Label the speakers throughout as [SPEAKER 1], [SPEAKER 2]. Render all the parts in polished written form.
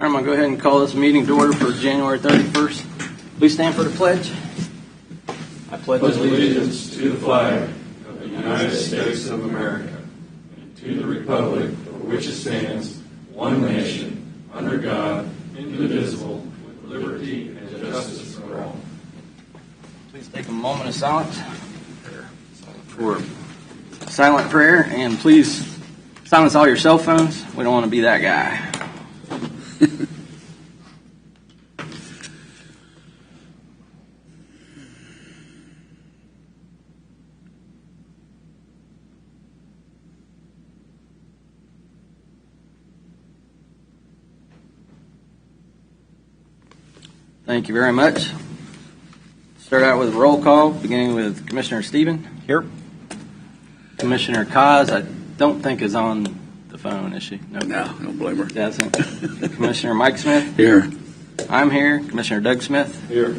[SPEAKER 1] I'm going to go ahead and call this meeting to order for January 31st. Please stand for the pledge. I pledge
[SPEAKER 2] allegiance to the flag of the United States of America and to the republic for which it stands, one nation, under God, indivisible, with liberty and justice for all.
[SPEAKER 1] Please take a moment of silence for silent prayer, and please silence all your cell phones. We don't want to be that guy. Thank you very much. Start out with a roll call, beginning with Commissioner Stephen. Here. Commissioner Kaz, I don't think is on the phone, is she?
[SPEAKER 3] Nope. No, don't blame her.
[SPEAKER 1] Doesn't. Commissioner Mike Smith.
[SPEAKER 3] Here.
[SPEAKER 1] I'm here. Commissioner Doug Smith.
[SPEAKER 2] Here.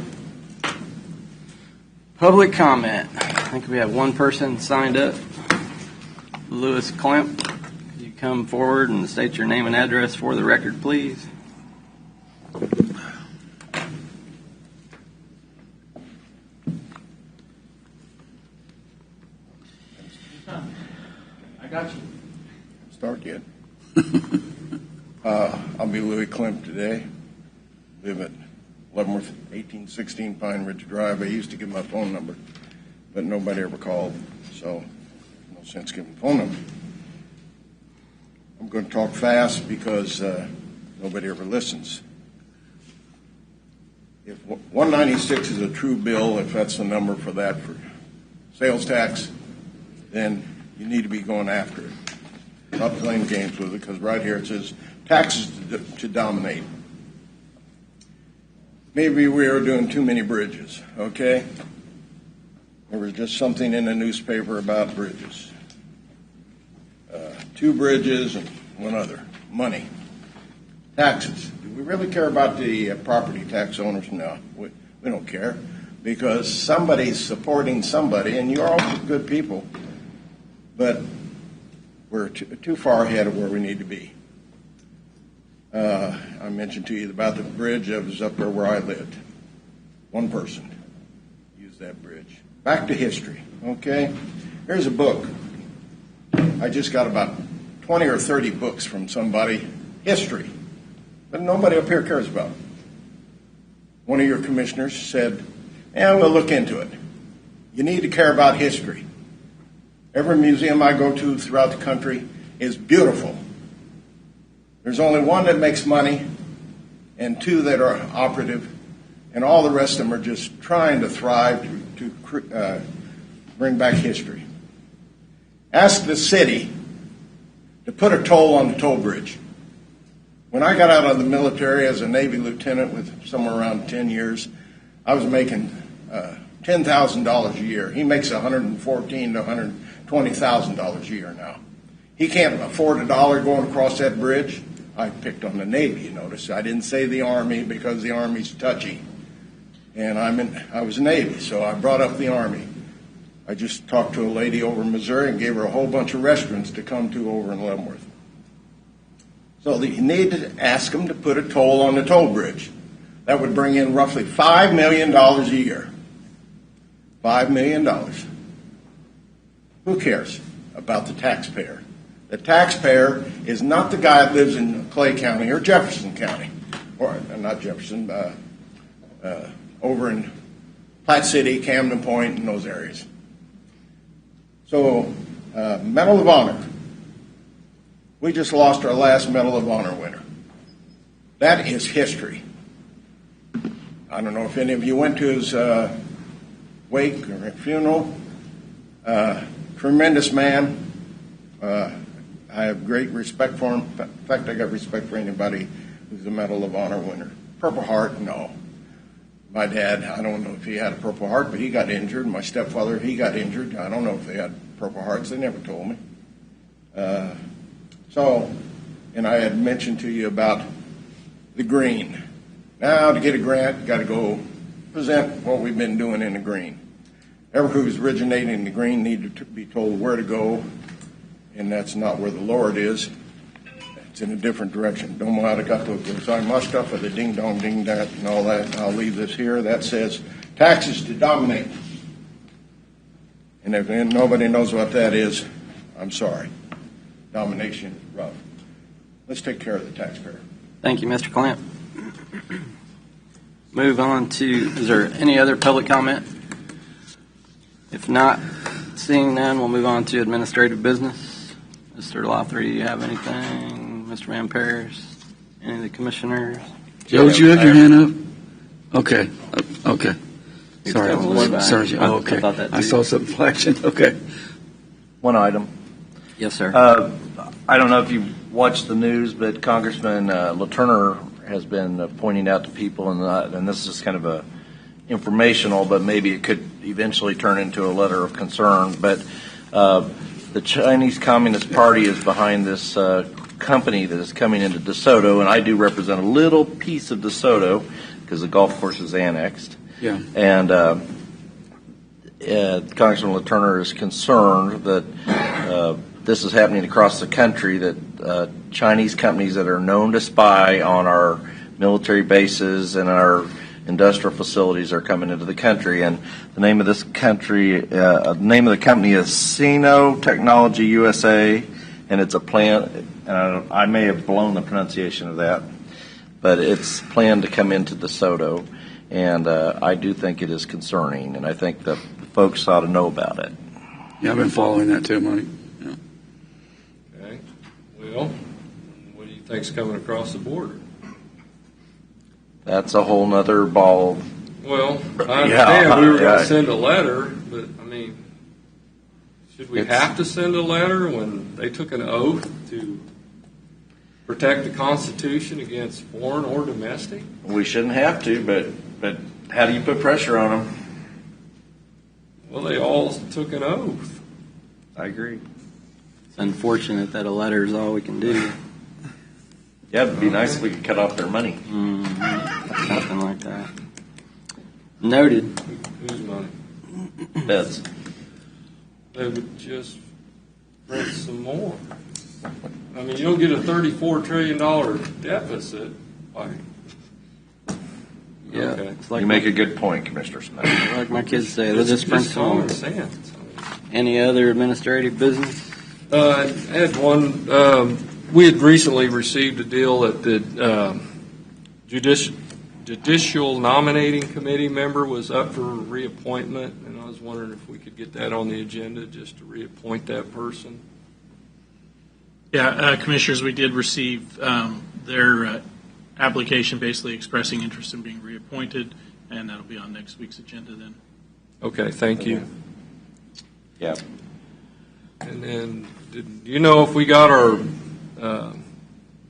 [SPEAKER 1] Public comment. I think we have one person signed up. Lewis Klemp. Could you come forward and state your name and address for the record, please?
[SPEAKER 4] Got you. Start yet. I'll be Louis Klemp today. Live at Leavenworth, 1816 Pine Ridge Drive. I used to give my phone number, but nobody ever called, so no sense giving a phone number. I'm going to talk fast because nobody ever listens. If 196 is a true bill, if that's the number for that for sales tax, then you need to be going after it, not playing games with it, because right here it says taxes to dominate. Maybe we are doing too many bridges, okay? There was just something in the newspaper about bridges. 2 bridges and one other. Money. Taxes. Do we really care about the property tax owners? No, we don't care, because somebody's supporting somebody, and you're all good people. But we're too far ahead of where we need to be. I mentioned to you about the bridge that was up there where I lived. One person used that bridge. Back to history, okay? Here's a book. I just got about 20 or 30 books from somebody. History. But nobody up here cares about it. One of your commissioners said, we'll look into it. You need to care about history. Every museum I go to throughout the country is beautiful. There's only one that makes money and 2 that are operative, and all the rest of them are just trying to thrive to bring back history. Ask the city to put a toll on the toll bridge. When I got out of the military as a Navy lieutenant with somewhere around 10 years, I was making $10,000 a year. He makes $114,000 to $120,000 a year now. He can't afford a dollar going across that bridge. I picked on the Navy, you notice. I didn't say the Army because the Army's touchy. And I was Navy, so I brought up the Army. I just talked to a lady over in Missouri and gave her a whole bunch of restaurants to come to over in Leavenworth. So you need to ask them to put a toll on the toll bridge. That would bring in roughly $5 million a year. $5 million. Who cares about the taxpayer? The taxpayer is not the guy that lives in Clay County or Jefferson County, or not Jefferson, over in Platte City, Camden Point, and those areas. So, Medal of Honor. We just lost our last Medal of Honor winner. That is history. I don't know if any of you went to his wake or funeral. Tremendous man. I have great respect for him. In fact, I got respect for anybody who's a Medal of Honor winner. Purple Heart, no. My dad, I don't know if he had a Purple Heart, but he got injured. My stepfather, he got injured. I don't know if they had Purple Hearts. They never told me. And I had mentioned to you about the green. Now, to get a grant, you got to go present what we've been doing in the green. Everyone who's originating in the green need to be told where to go, and that's not where the Lord is. It's in a different direction. Don't know how to got to sign my stuff with the ding dong ding that and all that. I'll leave this here. That says taxes to dominate. And if nobody knows what that is, I'm sorry. Domination is rough. Let's take care of the taxpayer.
[SPEAKER 1] Thank you, Mr. Clamp. Move on to, is there any other public comment? If not, seeing none, we'll move on to administrative business. Mr. Lothry, do you have anything? Mr. Van Paris? Any of the commissioners?
[SPEAKER 3] Joe, did you have your hand up? Okay. Okay. Sorry.
[SPEAKER 1] Sorry.
[SPEAKER 3] Sorry. Oh, okay. I saw something flashing. Okay.
[SPEAKER 5] One item.
[SPEAKER 1] Yes, sir.
[SPEAKER 5] I don't know if you watched the news, but Congressman LaTurner has been pointing out to people, and this is kind of a informational, but maybe it could eventually turn into a letter of concern. But the Chinese Communist Party is behind this company that is coming into DeSoto, and I do represent a little piece of DeSoto because the golf course is annexed.
[SPEAKER 3] Yeah.
[SPEAKER 5] And Congressman LaTurner is concerned that this is happening across the country, that Chinese companies that are known to spy on our military bases and our industrial facilities are coming into the country. And the name of this country, the name of the company is Sino Technology USA, and it's a plant. I may have blown the pronunciation of that, but it's planned to come into DeSoto, and I do think it is concerning, and I think that folks ought to know about it.
[SPEAKER 3] Yeah, I've been following that too, Mike. Yeah.
[SPEAKER 2] Okay. Well, what do you think's coming across the border?
[SPEAKER 5] That's a whole nother ball.
[SPEAKER 2] Well, I understand we were going to send a letter, but I mean, should we have to send a letter when they took an oath to protect the Constitution against foreign or domestic?
[SPEAKER 5] We shouldn't have to, but how do you put pressure on them?
[SPEAKER 2] Well, they all took an oath.
[SPEAKER 5] I agree.
[SPEAKER 1] It's unfortunate that a letter is all we can do.
[SPEAKER 5] Yeah, it'd be nice if we could cut off their money.
[SPEAKER 1] Something like that. Noted.
[SPEAKER 2] Whose money?
[SPEAKER 5] Feds.
[SPEAKER 2] They would just print some more. I mean, you don't get a $34 trillion deficit by.
[SPEAKER 1] Yeah.
[SPEAKER 2] Okay.
[SPEAKER 1] It's like
[SPEAKER 5] You make a good point, Commissioner Smith.
[SPEAKER 1] Like my kids say, they'll just print some more.
[SPEAKER 2] common sense.
[SPEAKER 1] Any other administrative business?
[SPEAKER 2] I had one. We had recently received a deal that the judicial nominating committee member was up for reappointment, and I was wondering if we could get that on the agenda just to reappoint that person.
[SPEAKER 6] Yeah, Commissioners, we did receive their application basically expressing interest in being reappointed, and that'll be on next week's agenda then.
[SPEAKER 2] Okay, thank you.
[SPEAKER 5] Yeah.
[SPEAKER 2] And then, do you know if we got our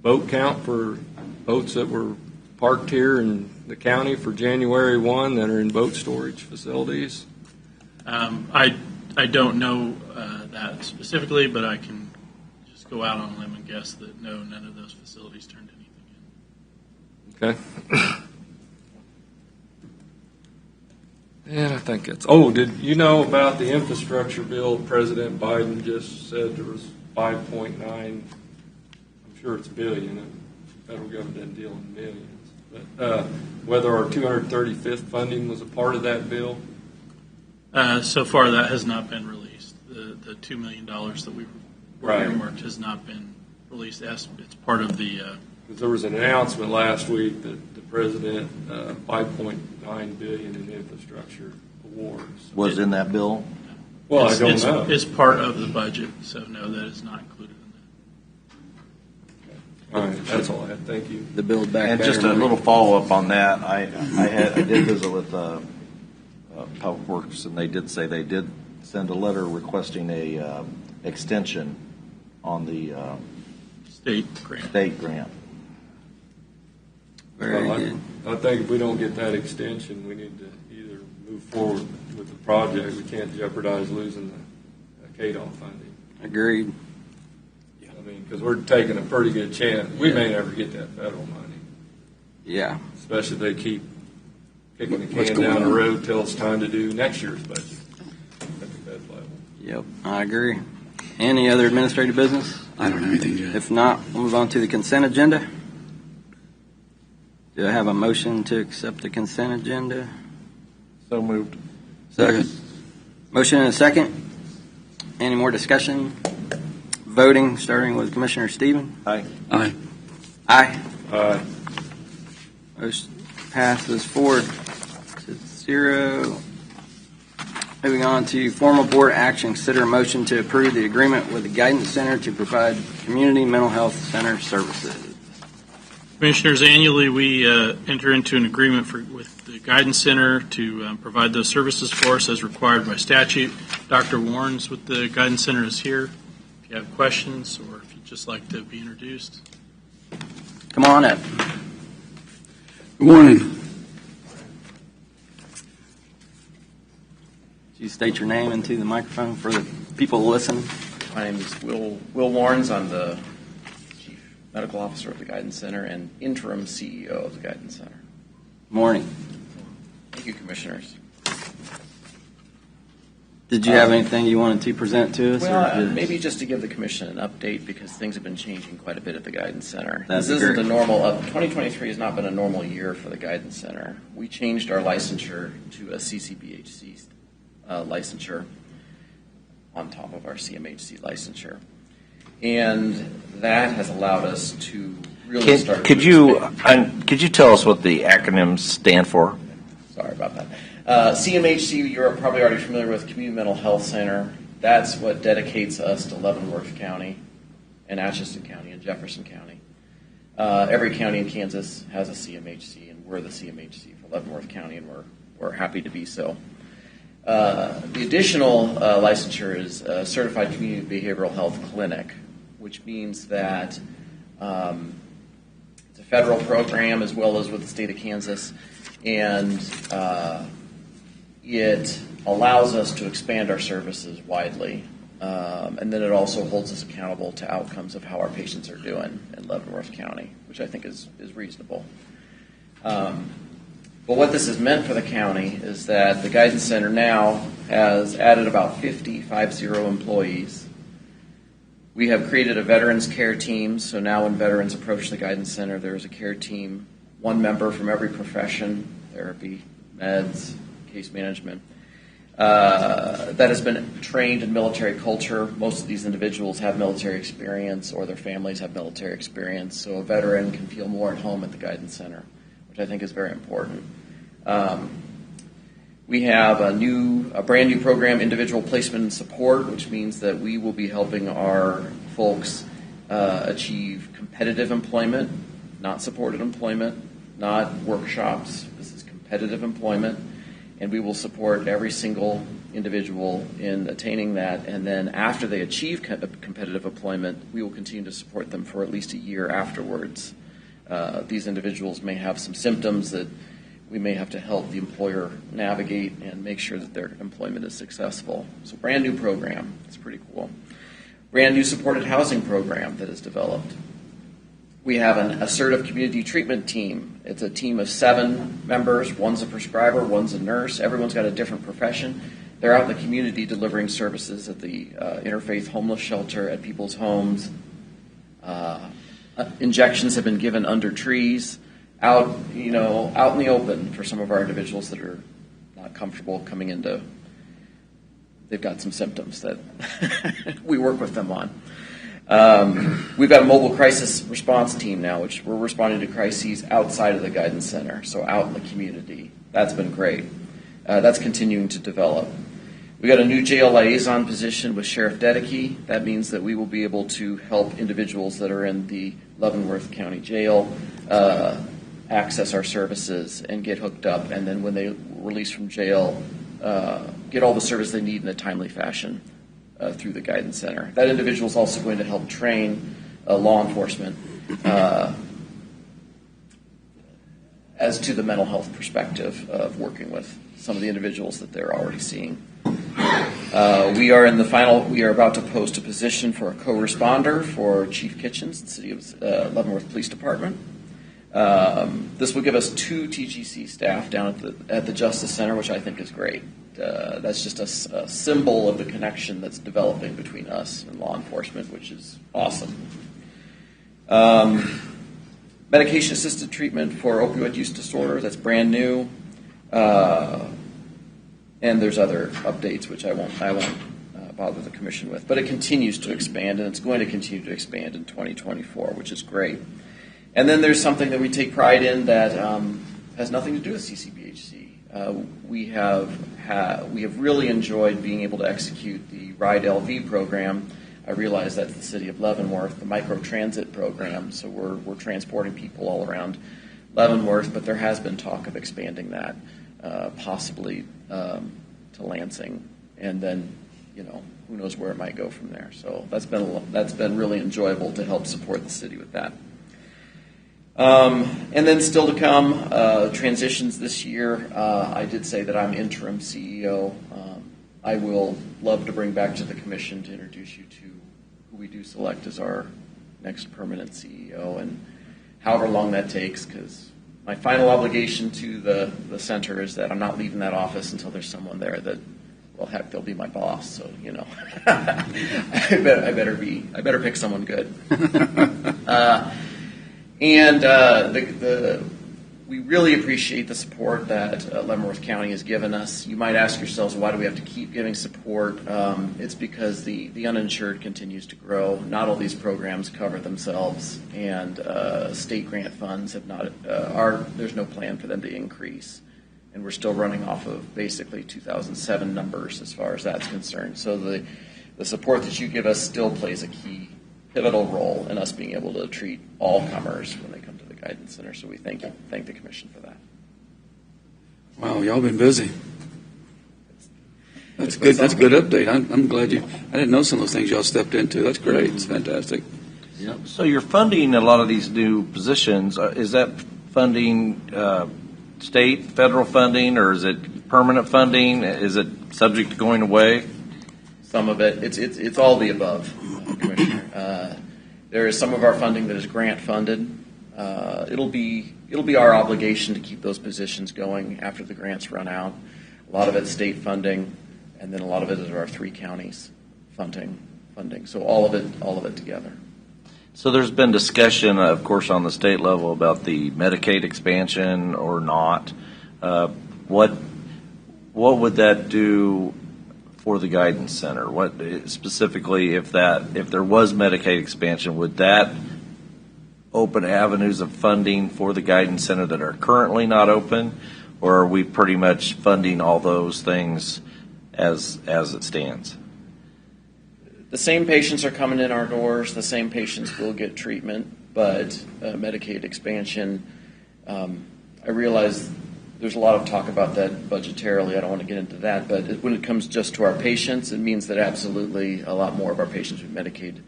[SPEAKER 2] boat count for boats that were parked here in the county for January 1 that are in boat storage facilities?
[SPEAKER 6] I don't know that specifically, but I can just go out on a limb and guess that no, none of those facilities turned anything in.
[SPEAKER 2] Okay. And I think it's. Oh, did you know about the infrastructure bill? President Biden just said there was 5.9. I'm sure it's billion. The federal government doesn't deal in millions. But whether our 235th funding was a part of that bill?
[SPEAKER 6] So far, that has not been released. The $2 million that we were earmarked has not been released. It's part of the.
[SPEAKER 2] Because there was an announcement last week that the president, $5.9 billion in infrastructure awards.
[SPEAKER 5] Was in that bill?
[SPEAKER 2] Well, I don't know.
[SPEAKER 6] It's part of the budget, so no, that is not included in that.
[SPEAKER 2] All right, that's all I had. Thank you.
[SPEAKER 1] The Build Back
[SPEAKER 5] And
[SPEAKER 1] Better
[SPEAKER 5] just a
[SPEAKER 1] money.
[SPEAKER 5] little follow-up on that. I did visit with Public Works, and they did say they did send a letter requesting a extension on the
[SPEAKER 6] State grant.
[SPEAKER 5] state grant.
[SPEAKER 1] Very
[SPEAKER 2] Well,
[SPEAKER 1] good.
[SPEAKER 2] I think if we don't get that extension, we need to either move forward with the project. We can't jeopardize losing the KDOL funding.
[SPEAKER 1] Agreed.
[SPEAKER 2] I mean, because we're taking a pretty good chance. We may never get that federal money,
[SPEAKER 1] Yeah.
[SPEAKER 2] especially if they keep kicking the
[SPEAKER 3] What's
[SPEAKER 2] can
[SPEAKER 3] going
[SPEAKER 2] down the
[SPEAKER 3] on?
[SPEAKER 2] road till it's time to do next year's budget at the fed level.
[SPEAKER 1] Yep, I agree. Any other administrative business?
[SPEAKER 3] I don't have anything, Judge.
[SPEAKER 1] If not, we'll move on to the consent agenda. Do I have a motion to accept the consent agenda?
[SPEAKER 5] So moved.
[SPEAKER 3] Second.
[SPEAKER 1] Motion and a second. Any more discussion? Voting, starting with Commissioner Stephen.
[SPEAKER 5] Aye.
[SPEAKER 3] Aye.
[SPEAKER 1] Aye.
[SPEAKER 2] Aye.
[SPEAKER 1] Motion passes 4-0. Moving on to formal board action. Consider a motion to approve the agreement with the Guidance Center to provide community mental health center services.
[SPEAKER 6] Commissioners, annually we enter into an agreement with the Guidance Center to provide those services for us as required by statute. Dr. Warren's with the Guidance Center is here. If you have questions or if you'd just like to be introduced.
[SPEAKER 1] Come on up.
[SPEAKER 3] Good morning.
[SPEAKER 1] Could you state your name into the microphone for the people to listen?
[SPEAKER 7] My name is Will Warrens. I'm the Chief Medical Officer of the Guidance Center and interim CEO of the Guidance Center.
[SPEAKER 1] Morning.
[SPEAKER 7] Thank you, Commissioners.
[SPEAKER 1] Did you have anything you wanted to present to us?
[SPEAKER 7] Well, maybe just to give the Commission an update because things have been changing quite a bit at the Guidance Center.
[SPEAKER 1] That'd
[SPEAKER 7] This
[SPEAKER 1] be
[SPEAKER 7] isn't
[SPEAKER 1] great.
[SPEAKER 7] the normal. 2023 has not been a normal year for the Guidance Center. We changed our licensure to a CCBHC licensure on top of our CMHC licensure. And that has allowed us to really start.
[SPEAKER 5] Could you tell us what the acronyms stand for?
[SPEAKER 7] Sorry about that. CMHC, you're probably already familiar with, Community Mental Health Center. That's what dedicates us to Leavenworth County and Atchison County and Jefferson County. Every county in Kansas has a CMHC, and we're the CMHC for Leavenworth County, and we're happy to be so. The additional licensure is a Certified Community Behavioral Health Clinic, which means that it's a federal program as well as with the state of Kansas, and it allows us to expand our services widely. And then it also holds us accountable to outcomes of how our patients are doing in Leavenworth County, which I think is reasonable. But what this has meant for the county is that the Guidance Center now has added about 50 employees. We have created a veterans care team, so now when veterans approach the Guidance Center, there is a care team, one member from every profession, therapy, meds, case management, that has been trained in military culture. Most of these individuals have military experience or their families have military experience, so a veteran can feel more at home at the Guidance Center, which I think is very important. We have a brand new program, Individual Placement and Support, which means that we will be helping our folks achieve competitive employment, not supported employment, not workshops. This is competitive employment, and we will support every single individual in attaining that. And then after they achieve competitive employment, we will continue to support them for at least a year afterwards. These individuals may have some symptoms that we may have to help the employer navigate and make sure that their employment is successful. So brand new program. It's pretty cool. Brand new supported housing program that is developed. We have an assertive community treatment team. It's a team of 7 members. One's a prescriber, one's a nurse. Everyone's got a different profession. They're out in the community delivering services at the Interfaith Homeless Shelter, at people's homes. Injections have been given under trees, out in the open for some of our individuals that are not comfortable coming into. They've got some symptoms that we work with them on. We've got a mobile crisis response team now, which we're responding to crises outside of the Guidance Center, so out in the community. That's been great. That's continuing to develop. We got a new jail liaison position with Sheriff Dedeke. That means that we will be able to help individuals that are in the Leavenworth County Jail access our services and get hooked up, and then when they release from jail, get all the service they need in a timely fashion through the Guidance Center. That individual is also going to help train law enforcement as to the mental health perspective of working with some of the individuals that they're already seeing. We are about to post a position for a co-responder for Chief Kitchens, the City of Leavenworth Police Department. This will give us 2 TGC staff down at the Justice Center, which I think is great. that's just a symbol of the connection that's developing between us and law enforcement, which is awesome. Medication-assisted treatment for opioid use disorder, that's brand new. And there's other updates which I won't bother the commission with. But it continues to expand, and it's going to continue to expand in 2024, which is great. And then there's something that we take pride in that has nothing to do with CCBHC. We have really enjoyed being able to execute the Ride LV program. I realize that's the city of Leavenworth, the microtransit program, so we're transporting people all around Leavenworth, but there has been talk of expanding that, possibly to Lansing, and then, who knows where it might go from there. So that's been really enjoyable to help support the city with that. And then still to come, transitions this year. I did say that I'm interim CEO. I will love to bring back to the commission to introduce you to who we do select as our next permanent CEO, and however long that takes, because my final obligation to the center is that I'm not leaving that office until there's someone there that, well, heck, they'll be my boss. So I better pick someone good. We really appreciate the support that Leavenworth County has given us. You might ask yourselves, why do we have to keep giving support? It's because the uninsured continues to grow. Not all these programs cover themselves, and state grant funds have not. There's no plan for them to increase, and we're still running off of basically 2007 numbers as far as that's concerned. So the support that you give us still plays a key, pivotal role in us being able to treat all comers when they come to the Guidance Center. So we thank the commission for that.
[SPEAKER 3] Wow, y'all been busy. That's good. That's a good update. I'm glad I didn't know some of those things y'all stepped into. That's great. It's fantastic.
[SPEAKER 1] Yep.
[SPEAKER 5] So you're funding a lot of these new positions. Is that funding state, federal funding, or is it permanent funding? Is it subject to going away?
[SPEAKER 7] Some of it. It's all the above, Commissioner. There is some of our funding that is grant funded. It'll be our obligation to keep those positions going after the grants run out. A lot of it's state funding, and then a lot of it is our 3 counties funding. So all of it together.
[SPEAKER 5] So there's been discussion, of course, on the state level about the Medicaid expansion or not. What would that do for the Guidance Center? What specifically, if there was Medicaid expansion, would that open avenues of funding for the Guidance Center that are currently not open, or are we pretty much funding all those things as it stands?
[SPEAKER 7] The same patients are coming in our doors. The same patients will get treatment, but Medicaid expansion, I realize there's a lot of talk about that budgetarily. I don't want to get into that, but when it comes just to our patients, it means that absolutely a lot more of our patients with Medicaid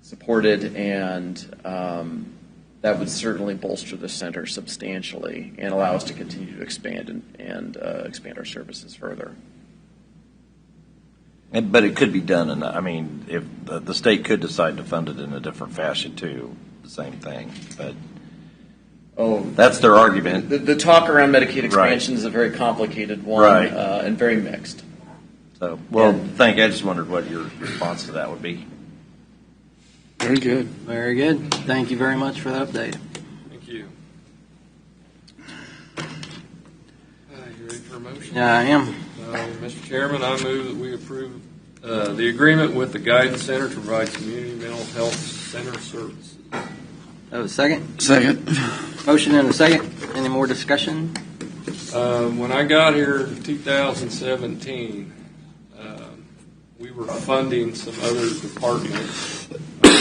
[SPEAKER 7] supported, and that would certainly bolster the center substantially and allow us to continue to expand and expand our services further.
[SPEAKER 5] But it could be done, and I mean, if the state could decide to fund it in a different fashion too, the same thing. But that's their argument.
[SPEAKER 7] The talk around Medicaid expansion is a very complicated one, and very mixed.
[SPEAKER 5] So, I just wondered what your response to that would be.
[SPEAKER 3] Very good.
[SPEAKER 1] Very good. Thank you very much for the update.
[SPEAKER 2] Thank you. You ready for a motion?
[SPEAKER 1] Yeah, I am.
[SPEAKER 2] Mr. Chairman, I move that we approve the agreement with the Guidance Center to provide community mental health center services.
[SPEAKER 1] A second?
[SPEAKER 3] Second.
[SPEAKER 1] Motion and a second. Any more discussion?
[SPEAKER 2] When I got here in 2017, we were funding some other departments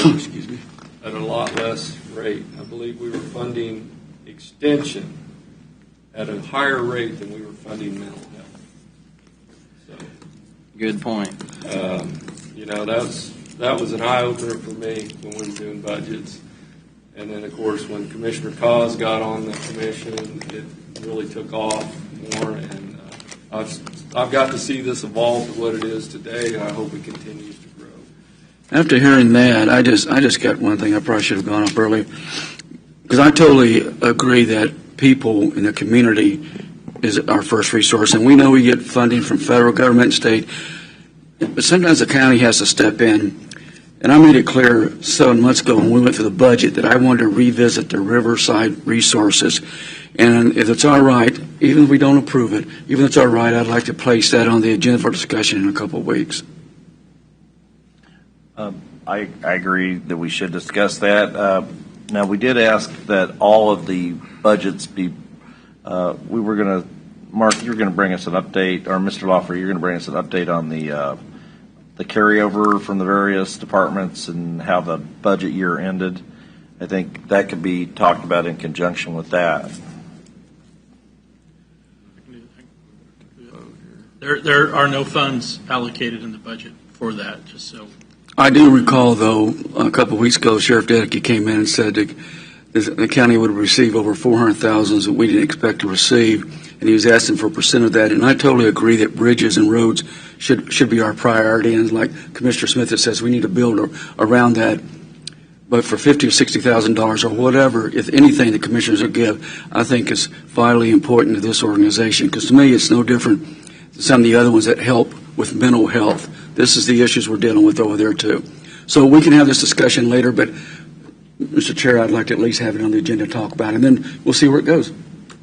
[SPEAKER 3] Excuse me.
[SPEAKER 2] at a lot less rate. I believe we were funding extension at a higher rate than we were funding mental health. So,
[SPEAKER 1] Good point.
[SPEAKER 2] That was an eye opener for me when we were doing budgets. And then, of course, when Commissioner Cause got on the commission, it really took off more. And I've got to see this evolve to what it is today, and I hope it continues to grow.
[SPEAKER 3] After hearing that, I just got one thing I probably should have gone up earlier, because I totally agree that people in the community is our first resource, and we know we get funding from federal government and state, but sometimes the county has to step in. And I made it clear 7 months ago when we went through the budget that I wanted to revisit the Riverside resources. And if it's all right, even if we don't approve it, even if it's all right, I'd like to place that on the agenda for discussion in a couple of weeks.
[SPEAKER 5] I agree that we should discuss that. Now, we did ask that all of the budgets be, we were going to, Mark, you're going to bring us an update, or Mr. Lawford, you're going to bring us an update on the carryover from the various departments and how the budget year ended. I think that could be talked about in conjunction with that.
[SPEAKER 6] There are no funds allocated in the budget for that, just so.
[SPEAKER 3] I do recall, though, a couple of weeks ago, Sheriff Dedeke came in and said that the county would receive over $400,000 that we didn't expect to receive, and he was asking for a percent of that. And I totally agree that bridges and roads should be our priority. And like Commissioner Smith has says, we need to build around that. But for $50,000 or $60,000 or whatever, if anything the commissioners will give, I think is vitally important to this organization. Because to me, it's no different than some of the other ones that help with mental health. This is the issues we're dealing with over there, too. So we can have this discussion later, but, Mr. Chair, I'd like to at least have it on the agenda to talk about it, and then we'll see where it goes.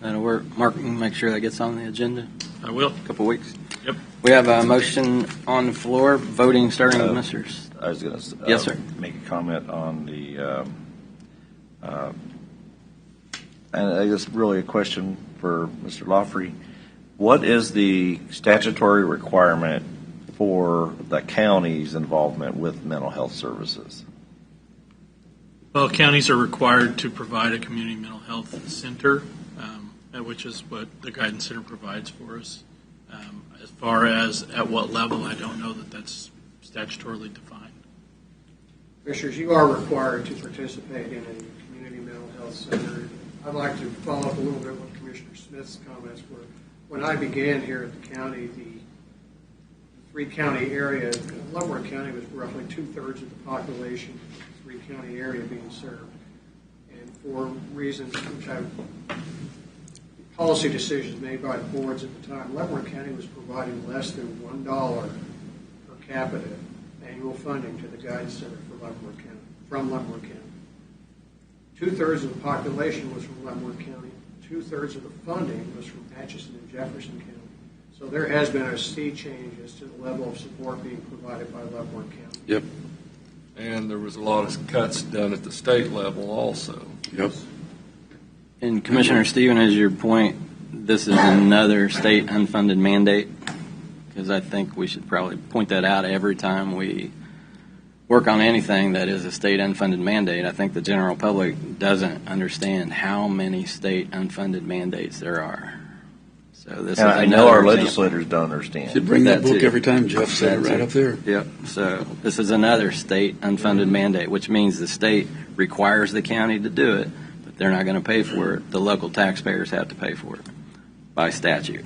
[SPEAKER 1] That'll work. Mark, you can make sure that gets on the agenda
[SPEAKER 6] I will.
[SPEAKER 1] in a couple of weeks.
[SPEAKER 6] Yep.
[SPEAKER 1] We have a motion on the floor, voting starting with Mr.
[SPEAKER 5] I was going to
[SPEAKER 1] Yes, sir.
[SPEAKER 5] make a comment on the, and I guess really a question for Mr. Lawfrey. What is the statutory requirement for the county's involvement with mental health services?
[SPEAKER 6] Well, counties are required to provide a community mental health center, which is what the Guidance Center provides for us. As far as at what level, I don't know that that's statutorily defined.
[SPEAKER 8] Commissioners, you are required to participate in a community mental health center. I'd like to follow up a little bit with Commissioner Smith's comments were. When I began here at the county, the three-county area, Leavenworth County was roughly 2/3 of the population of the three-county area being served. And for reasons which policy decisions made by the boards at the time, Leavenworth County was providing less than $1 per capita annual funding to the Guidance Center for Leavenworth County, from Leavenworth County. 2/3 of the population was from Leavenworth County. 2/3 of the funding was from Atchison and Jefferson County. So there has been a sea change as to the level of support being provided by Leavenworth County.
[SPEAKER 3] Yep.
[SPEAKER 2] And there was a lot of cuts done at the state level also.
[SPEAKER 3] Yep.
[SPEAKER 1] And Commissioner Stephen, as your point, this is another state unfunded mandate, because I think we should probably point that out every time we work on anything that is a state unfunded mandate. I think the general public doesn't understand how many state unfunded mandates there are. So this
[SPEAKER 5] And
[SPEAKER 1] is
[SPEAKER 5] I know our
[SPEAKER 1] another
[SPEAKER 5] legislators don't understand.
[SPEAKER 3] Should bring that
[SPEAKER 1] That
[SPEAKER 3] book
[SPEAKER 1] too.
[SPEAKER 3] every time, Jeff said it
[SPEAKER 1] That
[SPEAKER 3] right
[SPEAKER 1] too.
[SPEAKER 3] up there.
[SPEAKER 1] Yep. So this is another state unfunded mandate, which means the state requires the county to do it, but they're not going to pay for it. The local taxpayers have to pay for it by statute.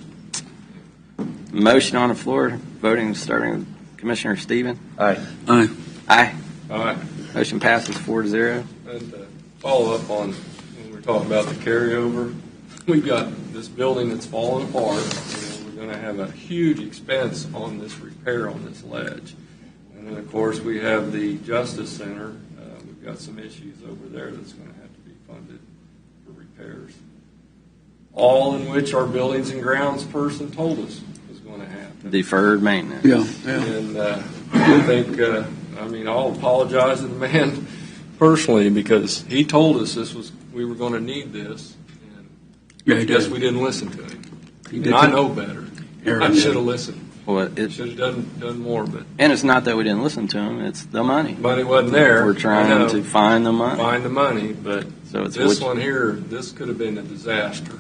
[SPEAKER 1] Motion on the floor, voting starting with Commissioner Stephen.
[SPEAKER 5] Aye.
[SPEAKER 3] Aye.
[SPEAKER 1] Aye.
[SPEAKER 2] All right.
[SPEAKER 1] Motion passes 4-0.
[SPEAKER 2] And follow up on when we're talking about the carryover, we've got this building that's falling apart. We're going to have a huge expense on this repair on this ledge. And then, of course, we have the Justice Center. We've got some issues over there that's going to have to be funded for repairs. All in which our buildings and grounds person told us was going to happen.
[SPEAKER 1] Deferred maintenance.
[SPEAKER 3] Yeah.
[SPEAKER 2] And I think, I'll apologize to the man personally because he told us we were going to need this. And
[SPEAKER 3] Yeah,
[SPEAKER 2] I
[SPEAKER 3] he
[SPEAKER 2] guess
[SPEAKER 3] did.
[SPEAKER 2] we didn't listen to him.
[SPEAKER 3] He
[SPEAKER 2] And
[SPEAKER 3] did
[SPEAKER 2] I
[SPEAKER 3] too.
[SPEAKER 2] know better.
[SPEAKER 3] Aaron
[SPEAKER 2] I
[SPEAKER 3] did.
[SPEAKER 2] should have listened.
[SPEAKER 1] Well,
[SPEAKER 2] Should have done more, but
[SPEAKER 1] and it's not that we didn't listen to him; it's the money.
[SPEAKER 2] money wasn't there.
[SPEAKER 1] We're trying to find the money.
[SPEAKER 2] find the money, but
[SPEAKER 1] So it's
[SPEAKER 2] this
[SPEAKER 1] which-
[SPEAKER 2] one here, this could have been a disaster.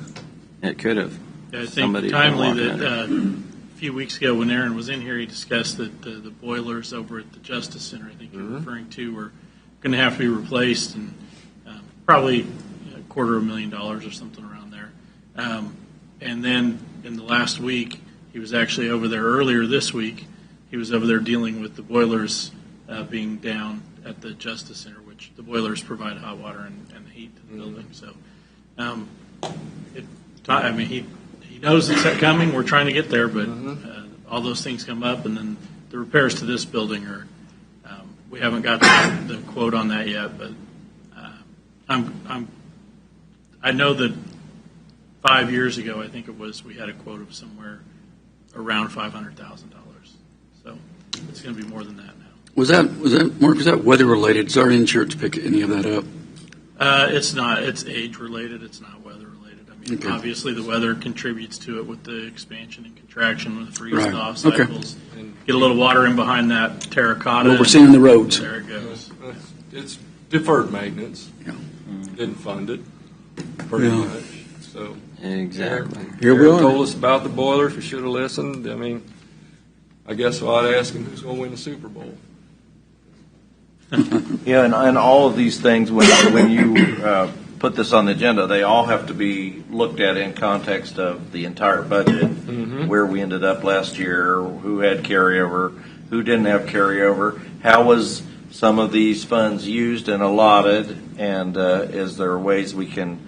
[SPEAKER 1] It could have.
[SPEAKER 6] Yeah, I think
[SPEAKER 1] Somebody
[SPEAKER 6] timely
[SPEAKER 1] been walking
[SPEAKER 6] that a few weeks ago when Aaron was in here, he discussed that the boilers over at the Justice Center, I think you're referring to, were going to have to be replaced, and probably $250,000 or something around there. And then in the last week, he was actually over there earlier this week. He was over there dealing with the boilers being down at the Justice Center, which the boilers provide hot water and heat to the building. So, he knows it's coming. We're trying to get there, but all those things come up, and then the repairs to this building are. We haven't got the quote on that yet, but I know that 5 years ago, I think it was, we had a quote of somewhere around $500,000. So it's going to be more than that now.
[SPEAKER 3] Was that Mark? Was that weather related? Does our insurance pick any of that up?
[SPEAKER 6] It's not. It's age related. It's not weather related. I mean,
[SPEAKER 3] Okay.
[SPEAKER 6] Obviously the weather contributes to it with the expansion and contraction with the freeze
[SPEAKER 3] Right.
[SPEAKER 6] off
[SPEAKER 3] Okay.
[SPEAKER 6] cycles. Get a little water in behind that terracotta.
[SPEAKER 3] What we're seeing in the roads.
[SPEAKER 6] There it goes.
[SPEAKER 2] It's deferred maintenance.
[SPEAKER 3] Yeah.
[SPEAKER 2] Didn't fund it, pretty
[SPEAKER 3] Yeah.
[SPEAKER 2] much. So
[SPEAKER 1] Exactly.
[SPEAKER 3] Here we
[SPEAKER 2] Eric
[SPEAKER 3] are.
[SPEAKER 2] told us about the boilers. We should have listened. I mean, I guess I'd ask him who's going to win the Super Bowl.
[SPEAKER 5] Yeah, and all of these things, when you put this on the agenda, they all have to be looked at in context of the entire budget, where we ended up last year, who had carryover, who didn't have carryover, how was some of these funds used and allotted, and is there ways we can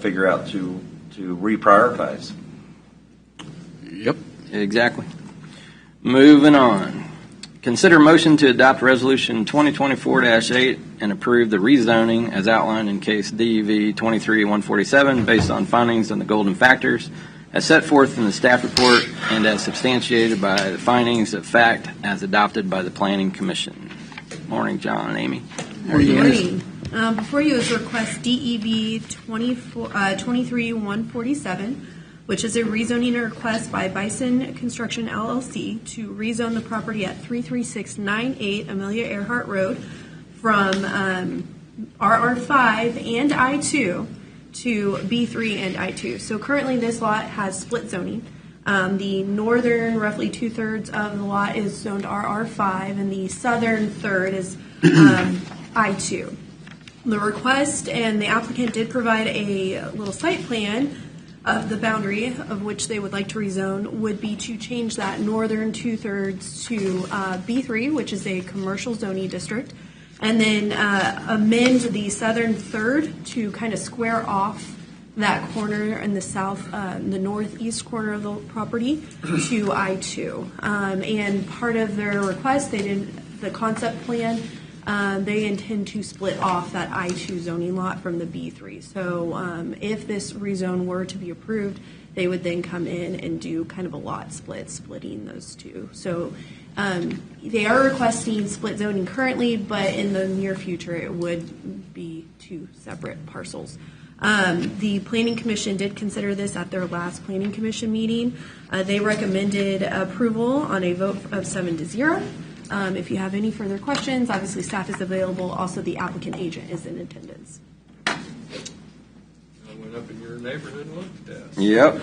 [SPEAKER 5] figure out to reprioritize?
[SPEAKER 3] Yep.
[SPEAKER 1] Exactly. Moving on. Consider motion to adopt Resolution 2024-8 and approve the rezoning as outlined in case DEV 23-147 based on findings on the golden factors as set forth in the staff report and as substantiated by the findings of fact as adopted by the Planning Commission. Morning, John and Amy. How are you guys?
[SPEAKER 9] Morning. Before you is request DEV 23-147, which is a rezoning request by Bison Construction LLC to rezone the property at 33698 Amelia Earhart Road from RR5 and I2 to B3 and I2. So currently this lot has split zoning. The northern, roughly 2/3 of the lot is zoned RR5, and the southern third is I2. The request and the applicant did provide a little site plan of the boundary of which they would like to rezone would be to change that northern 2/3 to B3, which is a commercial zoning district, and then amend the southern third to kind of square off that corner in the south, the northeast corner of the property to I2. And part of their request, they did the concept plan. They intend to split off that I2 zoning lot from the B3. So if this rezone were to be approved, they would then come in and do kind of a lot split, splitting those two. So they are requesting split zoning currently, but in the near future, it would be two separate parcels. The Planning Commission did consider this at their last Planning Commission meeting. They recommended approval on a vote of 7-0. If you have any further questions, obviously staff is available. Also, the applicant agent is in attendance.
[SPEAKER 2] I went up in your neighborhood and looked at that.
[SPEAKER 1] Yep.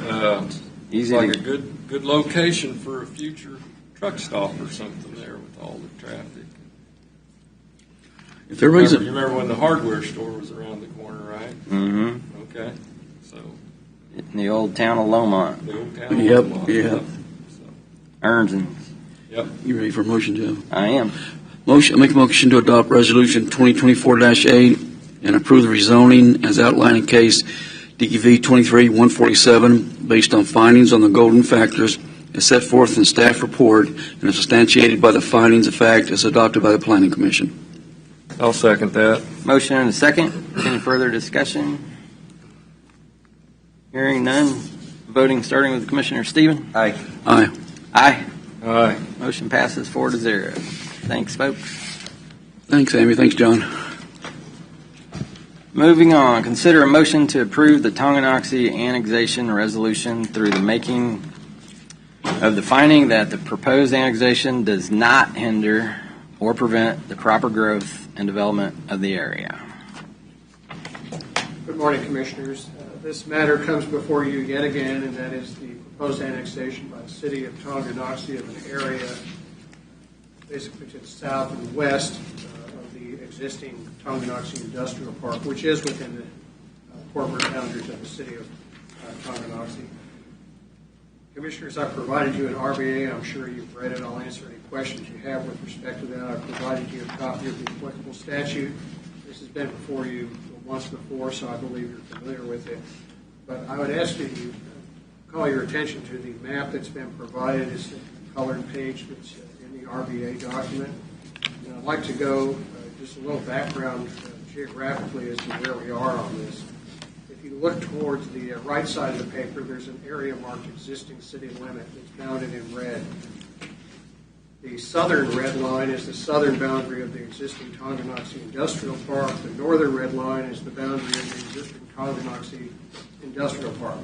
[SPEAKER 2] It's
[SPEAKER 1] Easy
[SPEAKER 2] like
[SPEAKER 1] to-
[SPEAKER 2] a good location for a future truck stop or something there with all the traffic.
[SPEAKER 3] If there was
[SPEAKER 2] You remember when the hardware store was around the corner, right?
[SPEAKER 1] Mm-hmm.
[SPEAKER 2] Okay. So
[SPEAKER 1] In the old town of Lomont.
[SPEAKER 2] the old town.
[SPEAKER 3] Yep,
[SPEAKER 2] lot.
[SPEAKER 3] yeah.
[SPEAKER 2] So,
[SPEAKER 1] Ernzen.
[SPEAKER 2] yep.
[SPEAKER 3] You ready for a motion, Joe?
[SPEAKER 1] I am.
[SPEAKER 3] Motion. I make a motion to adopt Resolution 2024-8 and approve the rezoning as outlined in case DEV 23-147 based on findings on the golden factors as set forth in staff report and is substantiated by the findings of fact as adopted by the Planning Commission.
[SPEAKER 2] I'll second that.
[SPEAKER 1] Motion and a second. Any further discussion? Hearing none. Voting starting with Commissioner Stephen.
[SPEAKER 5] Aye.
[SPEAKER 3] Aye.
[SPEAKER 1] Aye.
[SPEAKER 2] Aye.
[SPEAKER 1] Motion passes 4-0. Thanks, folks.
[SPEAKER 3] Thanks, Amy. Thanks, John.
[SPEAKER 1] Moving on, consider a motion to approve the Tonganoxie annexation resolution through the making of the finding that the proposed annexation does not hinder or prevent the proper growth and development of the area.
[SPEAKER 8] Good morning, Commissioners. This matter comes before you yet again, and that is the proposed annexation by the city of Tonganoxie of an area basically to the south and west of the existing Tonganoxie Industrial Park, which is within the corporate boundaries of the city of Tonganoxie. Commissioners, I've provided you an RBA. I'm sure you've read it. I'll answer any questions you have with respect to that. I've provided you a copy of the applicable statute. This has been before you once before, so I believe you're familiar with it. But I would ask you a call your attention to the map that's been provided. It's the colored page that's in the RBA document. And I'd like to go just a little background geographically as to where we are on this. If you look towards the right side of the paper, there's an area marked existing city limit that's bounded in red. The southern red line is the southern boundary of the existing Tonganoxie Industrial Park. The northern red line is the boundary of the existing Tonganoxie Industrial Park.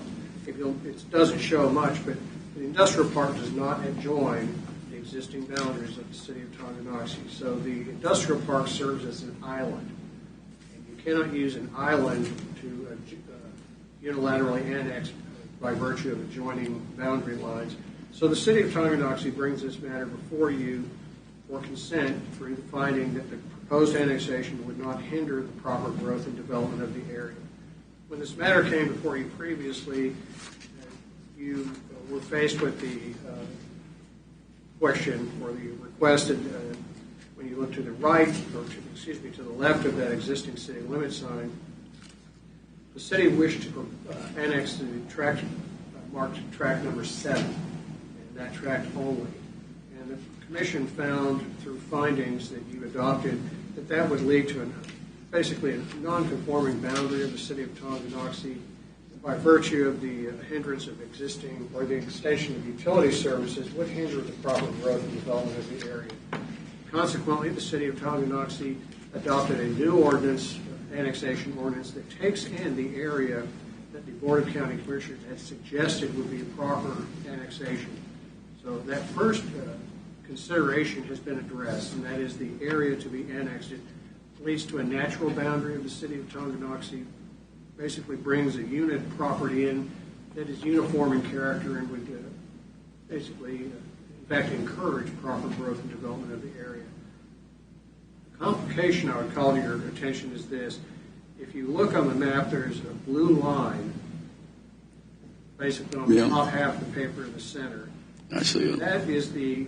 [SPEAKER 8] It doesn't show much, but the industrial park does not adjoin the existing boundaries of the city of Tonganoxie. So the industrial park serves as an island. And you cannot use an island to unilaterally annex by virtue of adjoining boundary lines. So the city of Tonganoxie brings this matter before you for consent for the finding that the proposed annexation would not hinder the proper growth and development of the area. When this matter came before you previously, you were faced with the question or the request that when you look to the right, or to the left of that existing city limit sign, the city wished to annex the tract marked tract number 7, and that tract only. And the commission found through findings that you adopted that would lead to basically a non-conforming boundary of the city of Tonganoxie by virtue of the hindrance of existing or the extension of utility services would hinder the proper growth and development of the area. Consequently, the city of Tonganoxie adopted a new ordinance, annexation ordinance, that takes in the area that the Board of County Commissioners had suggested would be a proper annexation. So that first consideration has been addressed, and that is the area to be annexed. It leads to a natural boundary of the city of Tonganoxie, basically brings a unit property in that is uniform in character and would basically, in fact, encourage proper growth and development of the area. The complication I would call to your attention is this. If you look on the map, there's a blue line basically on the top half of the paper in the center.
[SPEAKER 3] I see it.
[SPEAKER 8] That is the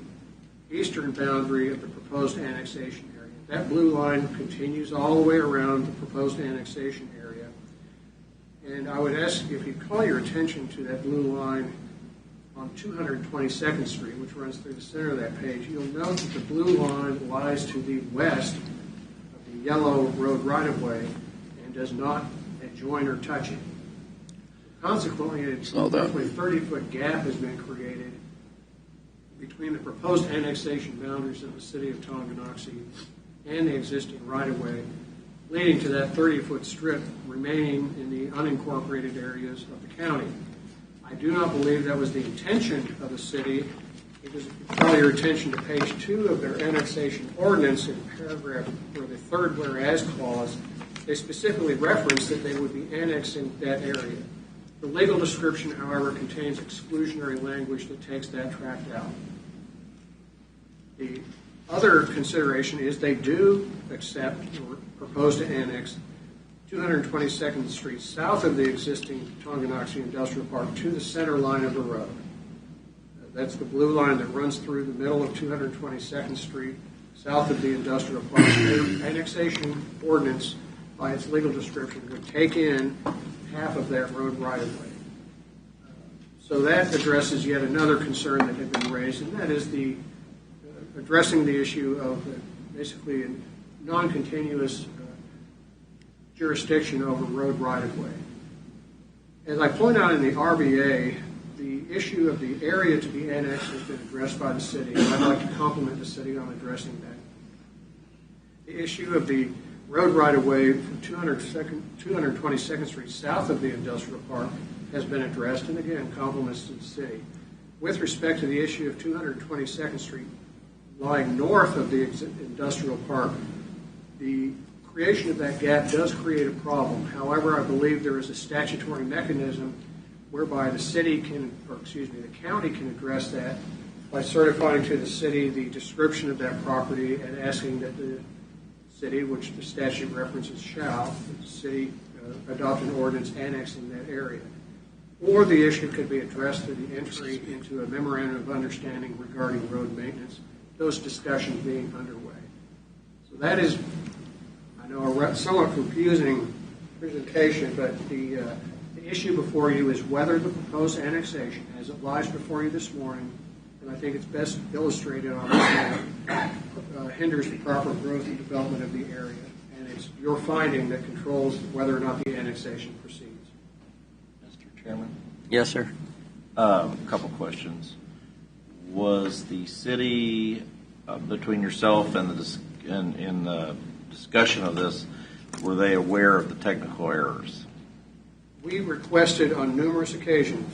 [SPEAKER 8] eastern boundary of the proposed annexation area. That blue line continues all the way around the proposed annexation area. And I would ask if you call your attention to that blue line on 222nd Street, which runs through the center of that page, you'll note that the blue line lies to the west of the yellow road right-of-way and does not adjoin or touch it. Consequently, a roughly 30-foot gap has been created between the proposed annexation boundaries of the city of Tonganoxie and the existing right-of-way, leading to that 30-foot strip remaining in the unincorporated areas of the county. I do not believe that was the intention of the city, because if you call your attention to page 2 of their annexation ordinance in paragraph or the third whereas clause, they specifically reference that they would be annexing that area. The legal description, however, contains exclusionary language that takes that tract out. The other consideration is they do accept or propose to annex 222nd Street south of the existing Tonganoxie Industrial Park to the center line of the road. That's the blue line that runs through the middle of 222nd Street south of the industrial park. Their annexation ordinance, by its legal description, would take in half of that road right-of-way. So that addresses yet another concern that had been raised, and that is the addressing the issue of basically a non-continuous jurisdiction over road right-of-way. As I point out in the RBA, the issue of the area to be annexed has been addressed by the city, and I'd like to compliment the city on addressing that. The issue of the road right-of-way from 222nd Street south of the industrial park has been addressed, and again, compliments to the city. With respect to the issue of 222nd Street lying north of the industrial park, the creation of that gap does create a problem. However, I believe there is a statutory mechanism whereby the county can address that by certifying to the city the description of that property and asking that the city, which the statute references shall, the city adopt an ordinance annexing that area. Or the issue could be addressed through the entry into a memorandum of understanding regarding road maintenance, those discussions being underway. So that is, I know, a somewhat confusing presentation, but the The issue before you is whether the proposed annexation, as it lies before you this morning, and I think it's best illustrated on this map, hinders the proper growth and development of the area. And it's your finding that controls whether or not the annexation proceeds.
[SPEAKER 5] Mr. Chairman?
[SPEAKER 1] Yes, sir.
[SPEAKER 5] A couple questions. Was the city, between yourself and in the discussion of this, were they aware of the technical errors?
[SPEAKER 8] We requested on numerous occasions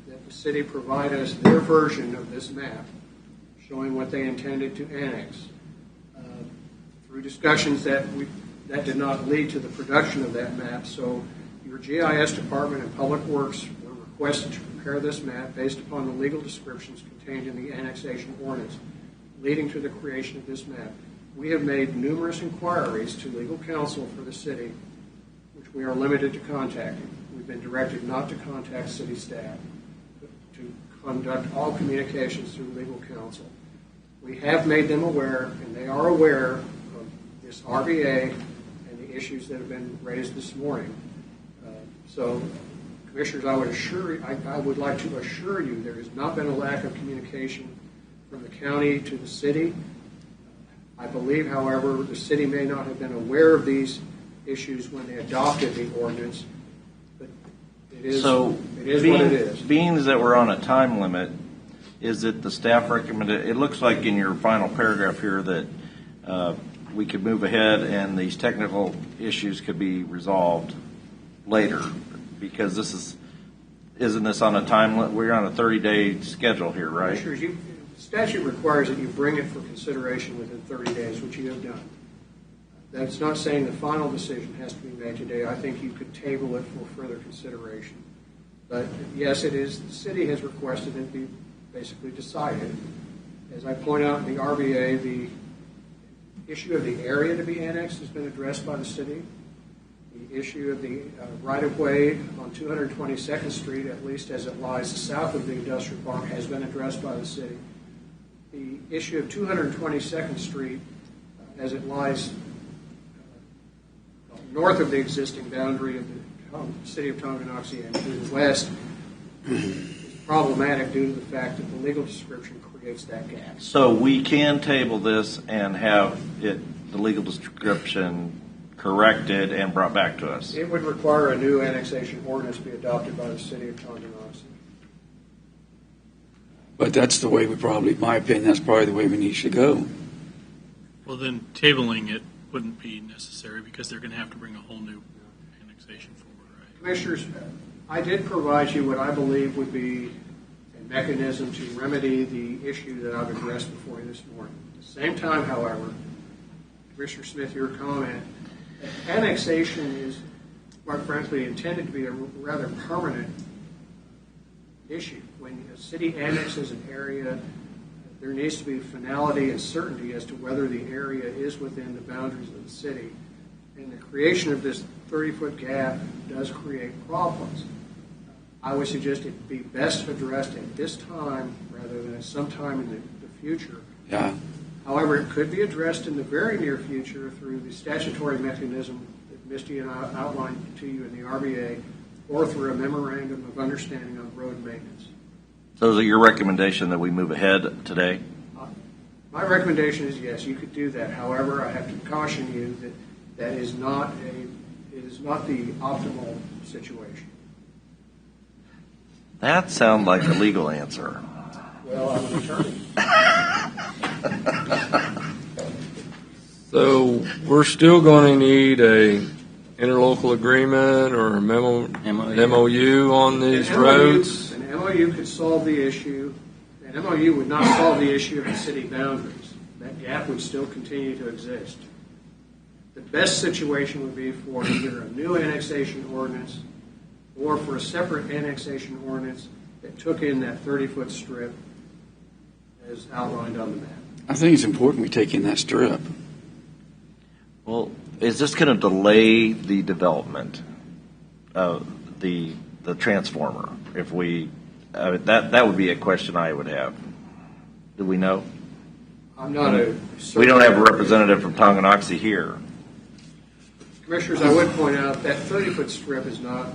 [SPEAKER 8] that the city provide us their version of this map, showing what they intended to annex. Through discussions that did not lead to the production of that map, so your GIS department and Public Works were requested to prepare this map based upon the legal descriptions contained in the annexation ordinance, leading to the creation of this map. We have made numerous inquiries to legal counsel for the city, which we are limited to contacting. We've been directed not to contact city staff, but to conduct all communications through legal counsel. We have made them aware, and they are aware of this RBA and the issues that have been raised this morning. So, Commissioners, I would like to assure you there has not been a lack of communication from the county to the city. I believe, however, the city may not have been aware of these issues when they adopted the ordinance, but it is what it is.
[SPEAKER 5] Being that we're on a time limit, is it the staff recommended? It looks like in your final paragraph here that we could move ahead and these technical issues could be resolved later, because isn't this on a time limit? We're on a 30-day schedule here, right?
[SPEAKER 8] Sure. The statute requires that you bring it for consideration within 30 days, which you have done. That's not saying the final decision has to be made today. I think you could table it for further consideration. But yes, it is. The city has requested it be basically decided. As I point out in the RBA, the issue of the area to be annexed has been addressed by the city. The issue of the right-of-way on 222nd Street, at least as it lies south of the industrial park, has been addressed by the city. The issue of 222nd Street, as it lies north of the existing boundary of the city of Tonganoxie and to the west, is problematic due to the fact that the legal description creates that gap.
[SPEAKER 5] So we can table this and have the legal description corrected and brought back to us.
[SPEAKER 8] It would require a new annexation ordinance be adopted by the city of Tonganoxie.
[SPEAKER 3] But that's the way in my opinion, that's probably the way we need to go.
[SPEAKER 6] Well, then tabling it wouldn't be necessary because they're going to have to bring a whole new annexation forward, right?
[SPEAKER 8] Commissioners, I did provide you what I believe would be a mechanism to remedy the issue that I've addressed before you this morning. At the same time, however, Commissioner Smith, your comment, annexation is, quite frankly, intended to be a rather permanent issue. When a city annexes an area, there needs to be finality and certainty as to whether the area is within the boundaries of the city. And the creation of this 30-foot gap does create problems. I would suggest it be best addressed at this time rather than at some time in the future.
[SPEAKER 3] Yeah.
[SPEAKER 8] However, it could be addressed in the very near future through the statutory mechanism that Misty and I outlined to you in the RBA, or through a memorandum of understanding on road maintenance.
[SPEAKER 5] So is it your recommendation that we move ahead today?
[SPEAKER 8] My recommendation is yes, you could do that. However, I have to caution you that it is not the optimal situation.
[SPEAKER 5] That sounds like a legal answer.
[SPEAKER 8] Well, I'm an attorney.
[SPEAKER 2] So we're still going to need a interlocal agreement or a MOU on these roads?
[SPEAKER 8] An MOU could solve the issue. An MOU would not solve the issue of the city boundaries. That gap would still continue to exist. The best situation would be for either a new annexation ordinance or for a separate annexation ordinance that took in that 30-foot strip as outlined on the map.
[SPEAKER 3] I think it's important we take in that strip.
[SPEAKER 5] Well, is this going to delay the development of the transformer? If we that would be a question I would have. Do we know?
[SPEAKER 8] I'm not a
[SPEAKER 5] We don't have a representative from Tonganoxie here.
[SPEAKER 8] Commissioners, I would point out that 30-foot strip is not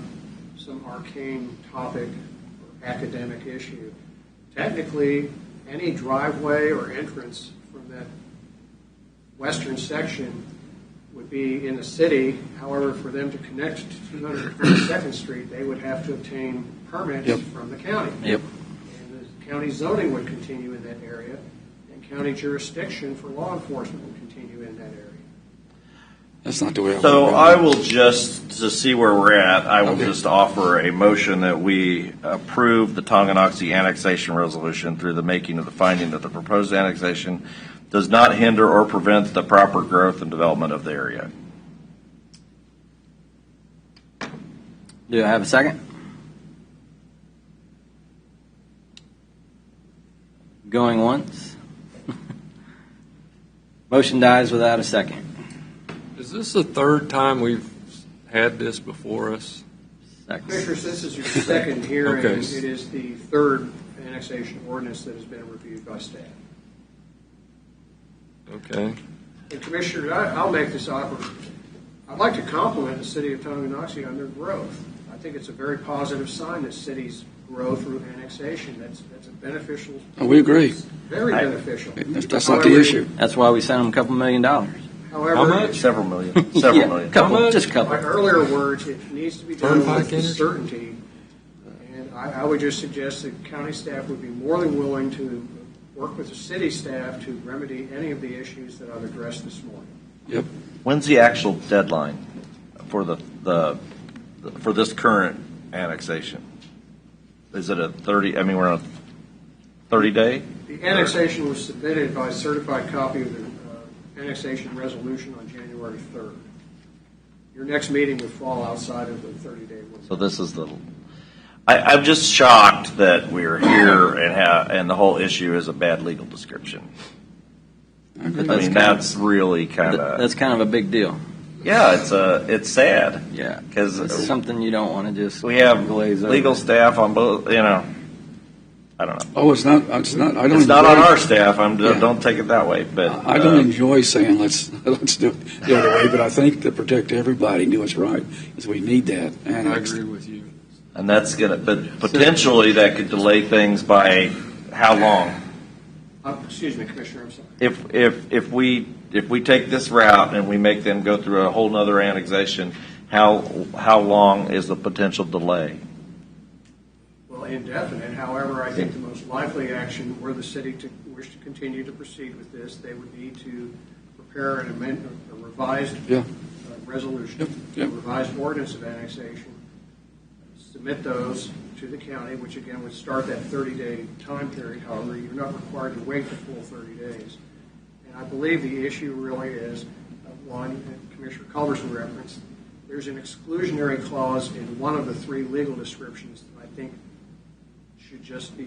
[SPEAKER 8] some arcane topic or academic issue. Technically, any driveway or entrance from that western section would be in the city. However, for them to connect to 232nd Street, they would have to obtain permits from the county.
[SPEAKER 1] Yep.
[SPEAKER 8] And the county zoning would continue in that area, and county jurisdiction for law enforcement would continue in that area.
[SPEAKER 3] That's not the way I
[SPEAKER 5] So
[SPEAKER 3] would
[SPEAKER 5] I will just, to see where we're at, I will just offer a motion that we approve the Tonganoxie annexation resolution through the making of the finding that the proposed annexation does not hinder or prevent the proper growth and development of the area.
[SPEAKER 1] Do I have a second? Going once. Motion dies without a second.
[SPEAKER 2] Is this the third time we've had this before us?
[SPEAKER 1] Second.
[SPEAKER 8] Commissioners, this is your second hearing.
[SPEAKER 2] Okay.
[SPEAKER 8] It is the third annexation ordinance that has been reviewed by staff.
[SPEAKER 2] Okay.
[SPEAKER 8] And Commissioner, I'll make this offer. I'd like to compliment the city of Tonganoxie on their growth. I think it's a very positive sign that cities grow through annexation. That's a beneficial.
[SPEAKER 3] We agree.
[SPEAKER 8] Very beneficial.
[SPEAKER 3] That's not the issue.
[SPEAKER 1] That's why we sent them a couple $1 million.
[SPEAKER 8] However,
[SPEAKER 2] How much?
[SPEAKER 5] Several million. Several million.
[SPEAKER 1] Couple,
[SPEAKER 2] How much?
[SPEAKER 1] just a couple.
[SPEAKER 8] by earlier words, it needs to be done
[SPEAKER 2] Turnpike
[SPEAKER 8] with
[SPEAKER 2] energy?
[SPEAKER 8] certainty. And I would just suggest that county staff would be more than willing to work with the city staff to remedy any of the issues that I've addressed this morning.
[SPEAKER 3] Yep.
[SPEAKER 5] When's the actual deadline for for this current annexation? Is it a 30, I mean, we're on a 30-day?
[SPEAKER 8] The annexation was submitted by certified copy of the annexation resolution on January 3rd. Your next meeting would fall outside of the 30-day window.
[SPEAKER 5] So this is I'm just shocked that we're here and the whole issue is a bad legal description. I mean, that's really kind of,
[SPEAKER 1] That's kind of a big deal.
[SPEAKER 5] yeah, it's sad.
[SPEAKER 1] Yeah.
[SPEAKER 5] Because
[SPEAKER 1] It's something you don't want to just
[SPEAKER 5] we have
[SPEAKER 1] glaze over.
[SPEAKER 5] legal staff on both, I don't know.
[SPEAKER 3] Oh, it's not. I don't.
[SPEAKER 5] It's not
[SPEAKER 3] enjoy-
[SPEAKER 5] on our staff.
[SPEAKER 3] Yeah.
[SPEAKER 5] Don't take it that way. But
[SPEAKER 3] I don't enjoy saying let's do it the other way, but I think to protect everybody and do what's right is we need that. And
[SPEAKER 2] I agree with you.
[SPEAKER 5] and that's but potentially that could delay things by how long?
[SPEAKER 8] Excuse me, Commissioner, I'm sorry.
[SPEAKER 5] If we take this route and we make them go through a whole nother annexation, how long is the potential delay?
[SPEAKER 8] Well, indefinite. However, I think the most likely action were the city to wish to continue to proceed with this, they would need to prepare an amendment, a revised resolution,
[SPEAKER 3] Yep.
[SPEAKER 8] a revised ordinance of annexation, submit those to the county, which again would start that 30-day time period. However, you're not required to wait the full 30 days. And I believe the issue really is, one, and Commissioner Culberson referenced, there's an exclusionary clause in one of the three legal descriptions that I think should just be,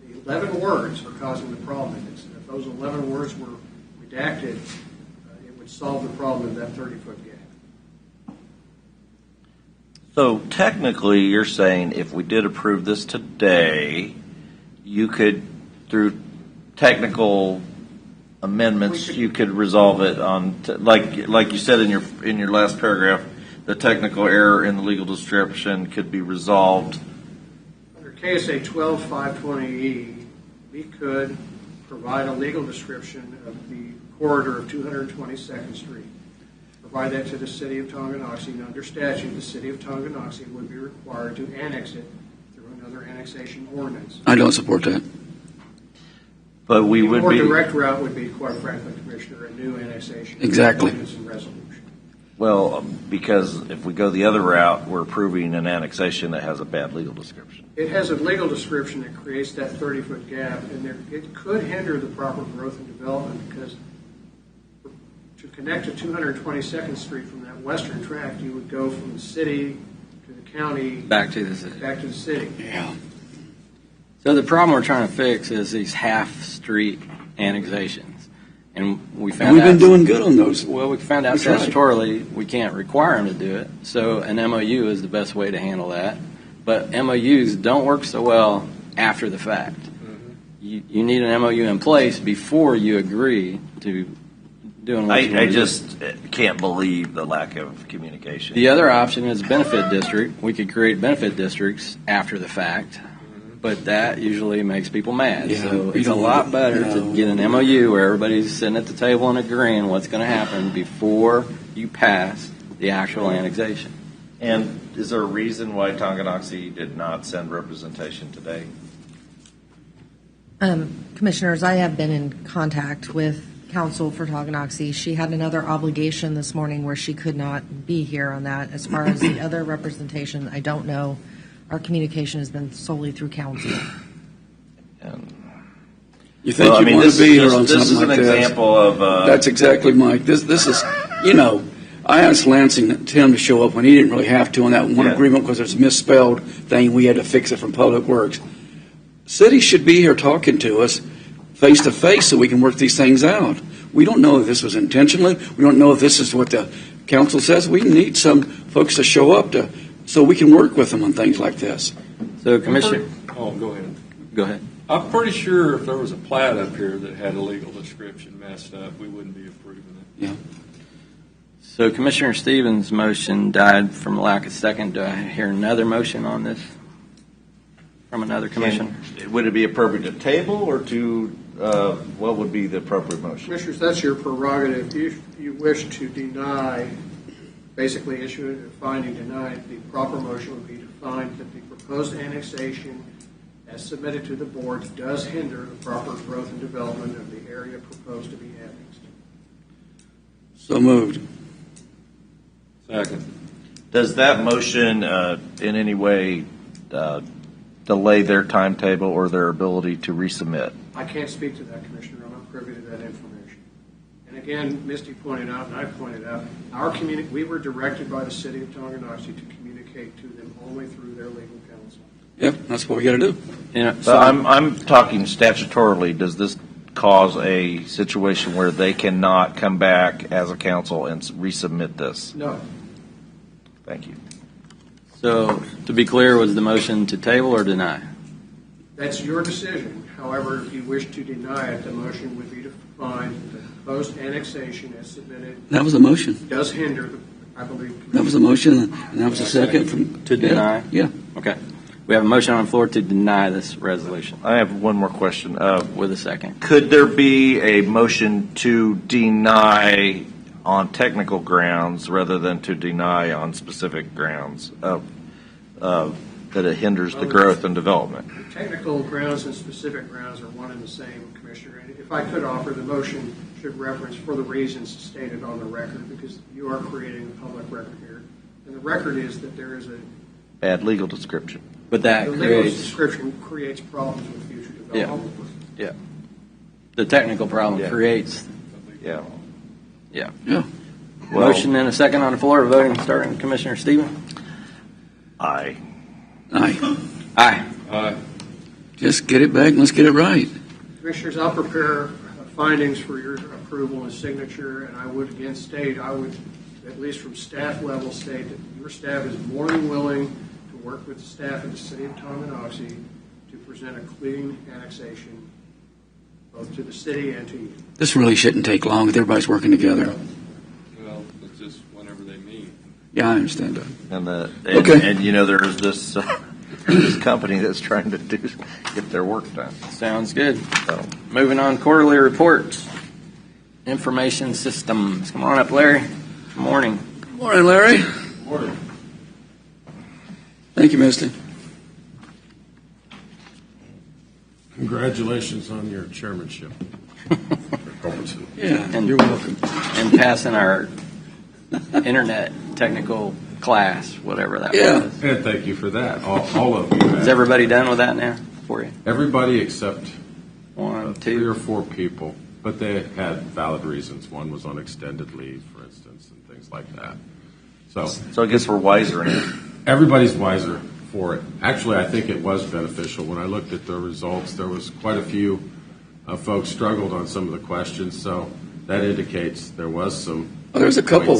[SPEAKER 8] the 11 words are causing the problem. And if those 11 words were redacted, it would solve the problem of that 30-foot gap.
[SPEAKER 5] So technically, you're saying if we did approve this today, you could, through technical amendments, you could resolve it on, like you said in your last paragraph, the technical error in the legal description could be resolved.
[SPEAKER 8] Under KSA 12520E, we could provide a legal description of the corridor of 222nd Street. Provide that to the city of Tonganoxie, and under statute, the city of Tonganoxie would be required to annex it through another annexation ordinance.
[SPEAKER 3] I don't support that.
[SPEAKER 5] But we
[SPEAKER 8] The
[SPEAKER 5] would
[SPEAKER 8] more
[SPEAKER 5] be,
[SPEAKER 8] direct route would be, quite frankly, Commissioner, a new annexation
[SPEAKER 3] Exactly.
[SPEAKER 8] ordinance and resolution.
[SPEAKER 5] well, because if we go the other route, we're approving an annexation that has a bad legal description.
[SPEAKER 8] It has a legal description that creates that 30-foot gap, and it could hinder the proper growth and development because to connect to 222nd Street from that western tract, you would go from the city to the county,
[SPEAKER 1] Back to the city.
[SPEAKER 8] back to the city.
[SPEAKER 3] Yeah.
[SPEAKER 1] So the problem we're trying to fix is these half-street annexations. And we found
[SPEAKER 3] And we've been
[SPEAKER 1] out,
[SPEAKER 3] doing good on those.
[SPEAKER 1] well, we found out
[SPEAKER 3] That's right.
[SPEAKER 1] statutorily we can't require them to do it. So an MOU is the best way to handle that. But MOUs don't work so well after the fact. You need an MOU in place before you agree to doing what you want
[SPEAKER 5] I
[SPEAKER 1] to
[SPEAKER 5] just can't believe the lack of communication.
[SPEAKER 1] The other option is benefit district. We could create benefit districts after the fact, but that usually makes people mad.
[SPEAKER 3] Yeah,
[SPEAKER 1] So
[SPEAKER 3] we
[SPEAKER 1] it's a
[SPEAKER 3] don't
[SPEAKER 1] lot
[SPEAKER 3] want-
[SPEAKER 1] better
[SPEAKER 3] no.
[SPEAKER 1] to get an MOU where everybody's sitting at the table and agreeing what's going to happen before you pass the actual annexation.
[SPEAKER 5] And is there a reason why Tonganoxie did not send representation today?
[SPEAKER 10] Commissioners, I have been in contact with counsel for Tonganoxie. She had another obligation this morning where she could not be here on that. As far as the other representation, I don't know. Our communication has been solely through counsel.
[SPEAKER 3] You think
[SPEAKER 5] Well, I
[SPEAKER 3] you
[SPEAKER 5] mean,
[SPEAKER 3] want
[SPEAKER 5] this
[SPEAKER 3] to be here
[SPEAKER 5] is
[SPEAKER 3] on
[SPEAKER 5] this is
[SPEAKER 3] something
[SPEAKER 5] an
[SPEAKER 3] like this?
[SPEAKER 5] example of.
[SPEAKER 3] That's exactly, Mike. This is, I asked Lansing and Tim to show up when he didn't really have to on that one
[SPEAKER 5] Yeah.
[SPEAKER 3] agreement because there's a misspelled thing. We had to fix it from Public Works. City should be here talking to us face to face so we can work these things out. We don't know if this was intentionally. We don't know if this is what the council says. We need some folks to show up so we can work with them on things like this.
[SPEAKER 1] So, Commissioner,
[SPEAKER 2] Oh, go ahead.
[SPEAKER 1] go ahead.
[SPEAKER 2] I'm pretty sure if there was a plat up here that had a legal description messed up, we wouldn't be approving it.
[SPEAKER 3] Yeah.
[SPEAKER 1] So Commissioner Stevens' motion died from lack of second. Do I hear another motion on this from another commissioner?
[SPEAKER 5] Would it be appropriate to table or to, what would be the appropriate motion?
[SPEAKER 8] Commissioners, that's your prerogative. If you wish to deny, basically issue a finding denied, the proper motion would be to find that the proposed annexation as submitted to the board does hinder the proper growth and development of the area proposed to be annexed.
[SPEAKER 3] So moved.
[SPEAKER 2] Second.
[SPEAKER 5] Does that motion in any way delay their timetable or their ability to resubmit?
[SPEAKER 8] I can't speak to that, Commissioner. I'm not privy to that information. And again, Misty pointed out, and I pointed out, we were directed by the city of Tonganoxie to communicate to them only through their legal counsel.
[SPEAKER 3] Yep, that's what we got to do.
[SPEAKER 5] So I'm talking statutorily. Does this cause a situation where they cannot come back as a council and resubmit this?
[SPEAKER 8] No.
[SPEAKER 5] Thank you.
[SPEAKER 1] So, to be clear, was the motion to table or deny?
[SPEAKER 8] That's your decision. However, if you wish to deny it, the motion would be to find that the proposed annexation as submitted
[SPEAKER 3] That was a motion.
[SPEAKER 8] does hinder, I believe.
[SPEAKER 3] That was a motion, and that was a second from.
[SPEAKER 1] To deny?
[SPEAKER 3] Yeah.
[SPEAKER 1] Okay. We have a motion on the floor to deny this resolution
[SPEAKER 5] I have one more question.
[SPEAKER 1] with a second.
[SPEAKER 5] Could there be a motion to deny on technical grounds rather than to deny on specific grounds that it hinders the growth and development?
[SPEAKER 8] Technical grounds and specific grounds are one and the same, Commissioner. And if I could offer, the motion should reference for the reasons stated on the record, because you are creating a public record here. And the record is that there is a
[SPEAKER 5] Bad legal description.
[SPEAKER 1] But that
[SPEAKER 8] the legal
[SPEAKER 1] creates,
[SPEAKER 8] description creates problems with future development.
[SPEAKER 1] the technical problem
[SPEAKER 5] Yeah.
[SPEAKER 1] creates,
[SPEAKER 5] Yeah.
[SPEAKER 1] yeah.
[SPEAKER 3] Yeah.
[SPEAKER 5] Well-
[SPEAKER 1] Motion and a second on the floor, voting starting with Commissioner Stevens.
[SPEAKER 5] Aye.
[SPEAKER 3] Aye.
[SPEAKER 1] Aye.
[SPEAKER 3] Just get it back and let's get it right.
[SPEAKER 8] Commissioners, I'll prepare findings for your approval and signature, and I would again state, I would, at least from staff level, state that your staff is more than willing to work with the staff of the city of Tonganoxie to present a clean annexation both to the city and to you.
[SPEAKER 3] This really shouldn't take long if everybody's working together.
[SPEAKER 2] Well, it's just whenever they meet.
[SPEAKER 3] Yeah, I understand that.
[SPEAKER 5] And
[SPEAKER 3] Okay.
[SPEAKER 5] and you know there's this this company that's trying to get their work done.
[SPEAKER 1] Sounds good.
[SPEAKER 5] So
[SPEAKER 1] Moving on, quarterly reports. Information systems. Come on up, Larry. Good morning.
[SPEAKER 3] Morning, Larry.
[SPEAKER 2] Morning.
[SPEAKER 3] Thank you, Misty.
[SPEAKER 11] Congratulations on your chairmanship.
[SPEAKER 3] Yeah,
[SPEAKER 1] And-
[SPEAKER 3] you're welcome.
[SPEAKER 1] And passing our internet technical class, whatever that
[SPEAKER 3] Yeah.
[SPEAKER 1] was.
[SPEAKER 11] And thank you for that, all of you.
[SPEAKER 1] Is everybody done with that now for you?
[SPEAKER 11] Everybody except
[SPEAKER 1] One,
[SPEAKER 11] 3
[SPEAKER 1] two.
[SPEAKER 11] or 4 people, but they had valid reasons. One was on extended leave, for instance, and things like that. So
[SPEAKER 5] I guess we're wiser in it.
[SPEAKER 11] everybody's wiser for it. Actually, I think it was beneficial. When I looked at the results, there was quite a few folks struggled on some of the questions, so that indicates there was some.
[SPEAKER 3] Oh, there's a couple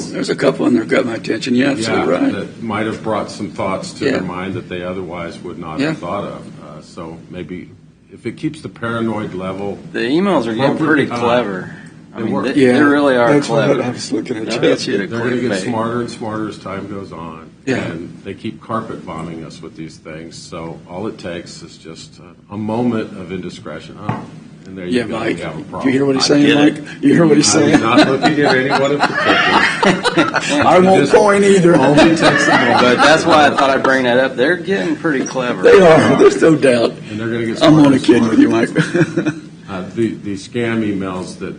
[SPEAKER 3] in there got my attention. Yeah, absolutely right.
[SPEAKER 11] that might have brought some thoughts to
[SPEAKER 3] Yeah.
[SPEAKER 11] their mind that they otherwise would not
[SPEAKER 3] Yeah.
[SPEAKER 11] have thought of. So maybe if it keeps the paranoid level,
[SPEAKER 1] The emails are getting pretty
[SPEAKER 11] Appropriate.
[SPEAKER 1] clever. I mean,
[SPEAKER 11] work.
[SPEAKER 1] they really are
[SPEAKER 3] that's
[SPEAKER 1] clever.
[SPEAKER 3] what I was looking at.
[SPEAKER 1] They'll
[SPEAKER 3] you.
[SPEAKER 1] get you to
[SPEAKER 11] They're going to get
[SPEAKER 1] clickbait.
[SPEAKER 11] smarter and smarter as time goes on.
[SPEAKER 3] Yeah.
[SPEAKER 11] And they keep carpet bombing us with these things. So all it takes is just a moment of indiscretion. Oh, and there you
[SPEAKER 3] Yeah,
[SPEAKER 11] go.
[SPEAKER 3] Mike.
[SPEAKER 11] You have a
[SPEAKER 3] Do
[SPEAKER 11] problem.
[SPEAKER 3] you hear what he's
[SPEAKER 1] I
[SPEAKER 3] saying,
[SPEAKER 1] get
[SPEAKER 3] Mike?
[SPEAKER 1] it.
[SPEAKER 3] You hear what he's
[SPEAKER 11] I was
[SPEAKER 3] saying?
[SPEAKER 11] not looking at anyone in particular.
[SPEAKER 3] I won't
[SPEAKER 11] Just
[SPEAKER 3] point either.
[SPEAKER 11] Only takes a moment.
[SPEAKER 1] But that's why I thought I'd bring that up. They're getting pretty clever.
[SPEAKER 3] They are. There's no doubt.
[SPEAKER 11] And they're going to get
[SPEAKER 3] I'm
[SPEAKER 11] smarter
[SPEAKER 3] only
[SPEAKER 11] and
[SPEAKER 3] kidding
[SPEAKER 11] smarter.
[SPEAKER 3] with you, Mike.
[SPEAKER 11] The scam emails that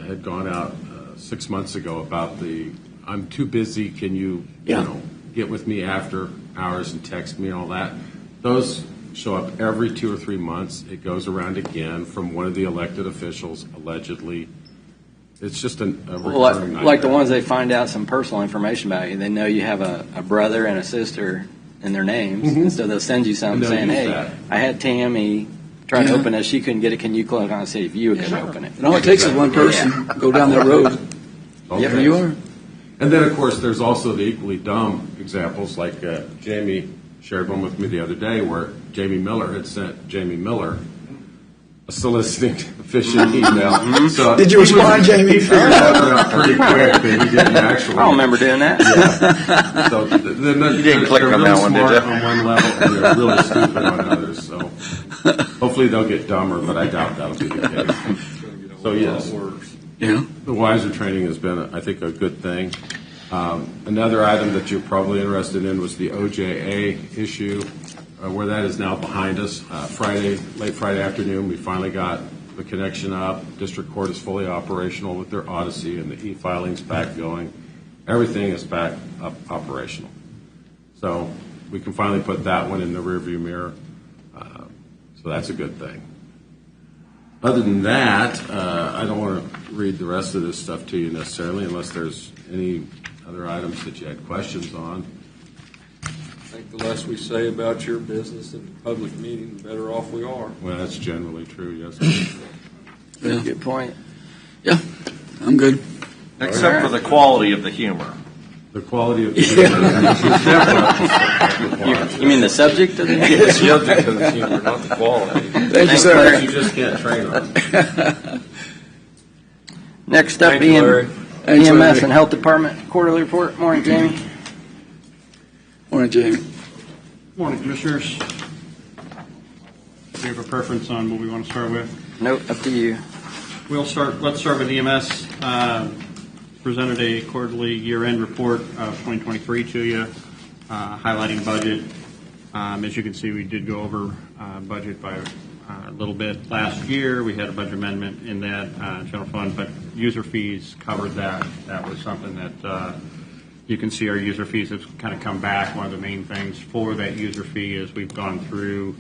[SPEAKER 11] had gone out 6 months ago about I'm too busy, can you,
[SPEAKER 3] Yeah.
[SPEAKER 11] get with me after hours and text me and all that. Those show up every 2 or 3 months. It goes around again from one of the elected officials, allegedly. It's just a
[SPEAKER 1] Well,
[SPEAKER 11] recurring
[SPEAKER 1] like the
[SPEAKER 11] nightmare.
[SPEAKER 1] ones they find out some personal information about you. They know you have a brother and a sister in their names, and so they'll send you something
[SPEAKER 11] And they'll
[SPEAKER 1] saying,
[SPEAKER 11] use
[SPEAKER 1] "Hey,
[SPEAKER 11] that.
[SPEAKER 1] I had Tammy try to
[SPEAKER 3] Yeah.
[SPEAKER 1] open it. She couldn't get it. Can you click on it? See if you can open it."
[SPEAKER 3] And all it takes is one person go down that road.
[SPEAKER 11] Okay.
[SPEAKER 3] There you are.
[SPEAKER 11] And then, of course, there's also the equally dumb examples, like Jamie shared one with me the other day where Jamie Miller had sent Jamie Miller a soliciting phishing email. So
[SPEAKER 3] Did you respond, Jamie?
[SPEAKER 11] He figured that one out pretty quick that he didn't actually.
[SPEAKER 1] I don't remember doing that.
[SPEAKER 11] So you
[SPEAKER 5] didn't click on that one, did
[SPEAKER 11] smart
[SPEAKER 5] you?
[SPEAKER 11] on one level, and they're really stupid on others. So hopefully they'll get dumber, but I doubt that'll be the case. So yes,
[SPEAKER 3] Yeah.
[SPEAKER 11] the WISER training has been, I think, a good thing. Another item that you're probably interested in was the OJA issue, where that is now behind us. Late Friday afternoon, we finally got the connection up. District Court is fully operational with their Odyssey and the e-filings back going. Everything is back up operational. So we can finally put that one in the rearview mirror. So that's a good thing. Other than that, I don't want to read the rest of this stuff to you necessarily unless there's any other items that you had questions on.
[SPEAKER 2] I think the less we say about your business in the public meeting, the better off we are.
[SPEAKER 11] Well, that's generally true, yes.
[SPEAKER 3] Yeah.
[SPEAKER 1] Good point.
[SPEAKER 3] Yeah. I'm good.
[SPEAKER 5] Except for the quality of the humor.
[SPEAKER 11] The quality of the humor is definitely
[SPEAKER 1] You mean the subject of the
[SPEAKER 2] The subject of the humor, not the quality.
[SPEAKER 3] Thank you, sir.
[SPEAKER 11] you just can't train on.
[SPEAKER 1] Next up,
[SPEAKER 2] Thank you, Larry.
[SPEAKER 3] Thanks,
[SPEAKER 1] EMS
[SPEAKER 3] Larry.
[SPEAKER 1] and Health Department quarterly report. Morning, Jamie.
[SPEAKER 3] Morning, Jamie.
[SPEAKER 6] Morning, Commissioners. Do you have a preference on what we want to start with?
[SPEAKER 1] Nope, up to you.
[SPEAKER 6] Let's start with EMS. Presented a quarterly year-end report of 2023 to you, highlighting budget. As you can see, we did go over budget by a little bit last year. We had a budget amendment in that general fund, but user fees covered that. That was something that you can see our user fees have kind of come back. One of the main things for that user fee is we've gone through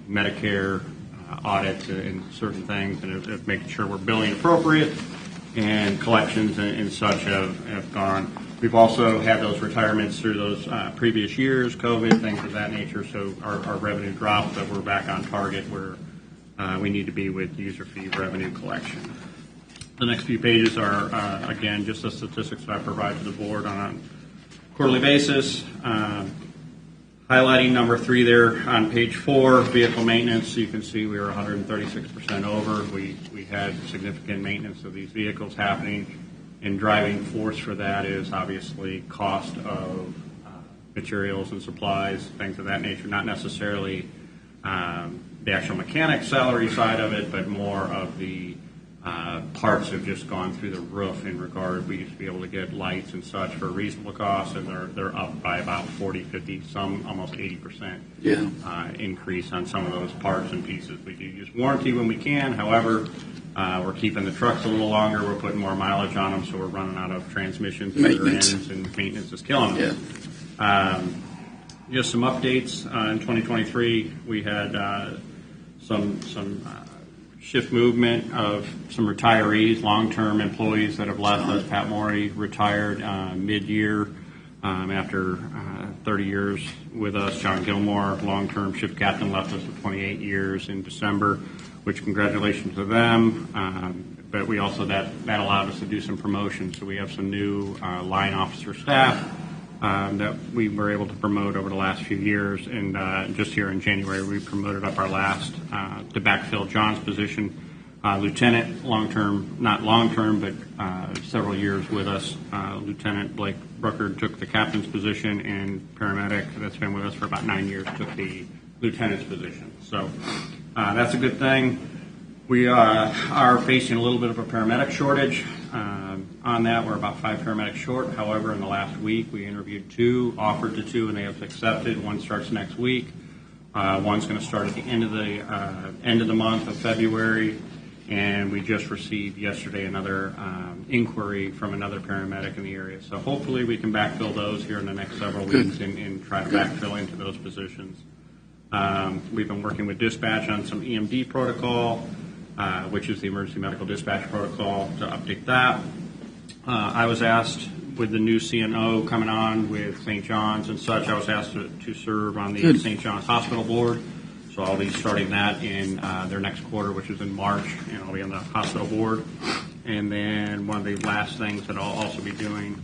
[SPEAKER 6] Medicare audits and certain things, and making sure we're billing appropriate, and collections and such have gone. We've also had those retirements through those previous years, COVID, things of that nature, so our revenue dropped, but we're back on target where we need to be with user fee revenue collection. The next few pages are, again, just the statistics that I provide to the board on a quarterly basis. Highlighting number 3 there on page 4, vehicle maintenance. You can see we were 136% over. We had significant maintenance of these vehicles happening, and driving force for that is obviously cost of materials and supplies, things of that nature. Not necessarily the actual mechanic salary side of it, but more of the parts have just gone through the roof in regard. We used to be able to get lights and such for a reasonable cost, and they're up by about 40, 50, some almost 80% increase on some of those parts and pieces. We do use warranty when we can. However, we're keeping the trucks a little longer. We're putting more mileage on them, so we're running out of transmissions and rear ends, and maintenance is killing them. Just some updates. In 2023, we had some shift movement of some retirees, long-term employees that have left us. Pat Morey retired mid-year after 30 years with us. John Gilmore, long-term shift captain, left us with 28 years in December, which congratulations to them. But we also, that allowed us to do some promotions. So we have some new line officer staff that we were able to promote over the last few years. And just here in January, we promoted up our last to backfill John's position
[SPEAKER 12] Lieutenant, not long-term, but several years with us. Lieutenant Blake Brooker took the captain's position, and paramedic that's been with us for about 9 years took the lieutenant's position. So that's a good thing. We are facing a little bit of a paramedic shortage. On that, we're about 5 paramedics short. However, in the last week, we interviewed 2, offered to 2, and they have accepted. One starts next week. One's going to start at the end of the month of February. And we just received yesterday another inquiry from another paramedic in the area. So hopefully we can backfill those here in the next several weeks and try to backfill into those positions. We've been working with dispatch on some EMD protocol, which is the emergency medical dispatch protocol, to update that. I was asked, with the new CNO coming on with St. John's and such, I was asked to serve on the St. John's Hospital Board. So I'll be starting that in their next quarter, which is in March, and I'll be on the hospital board. And then one of the last things that I'll also be doing,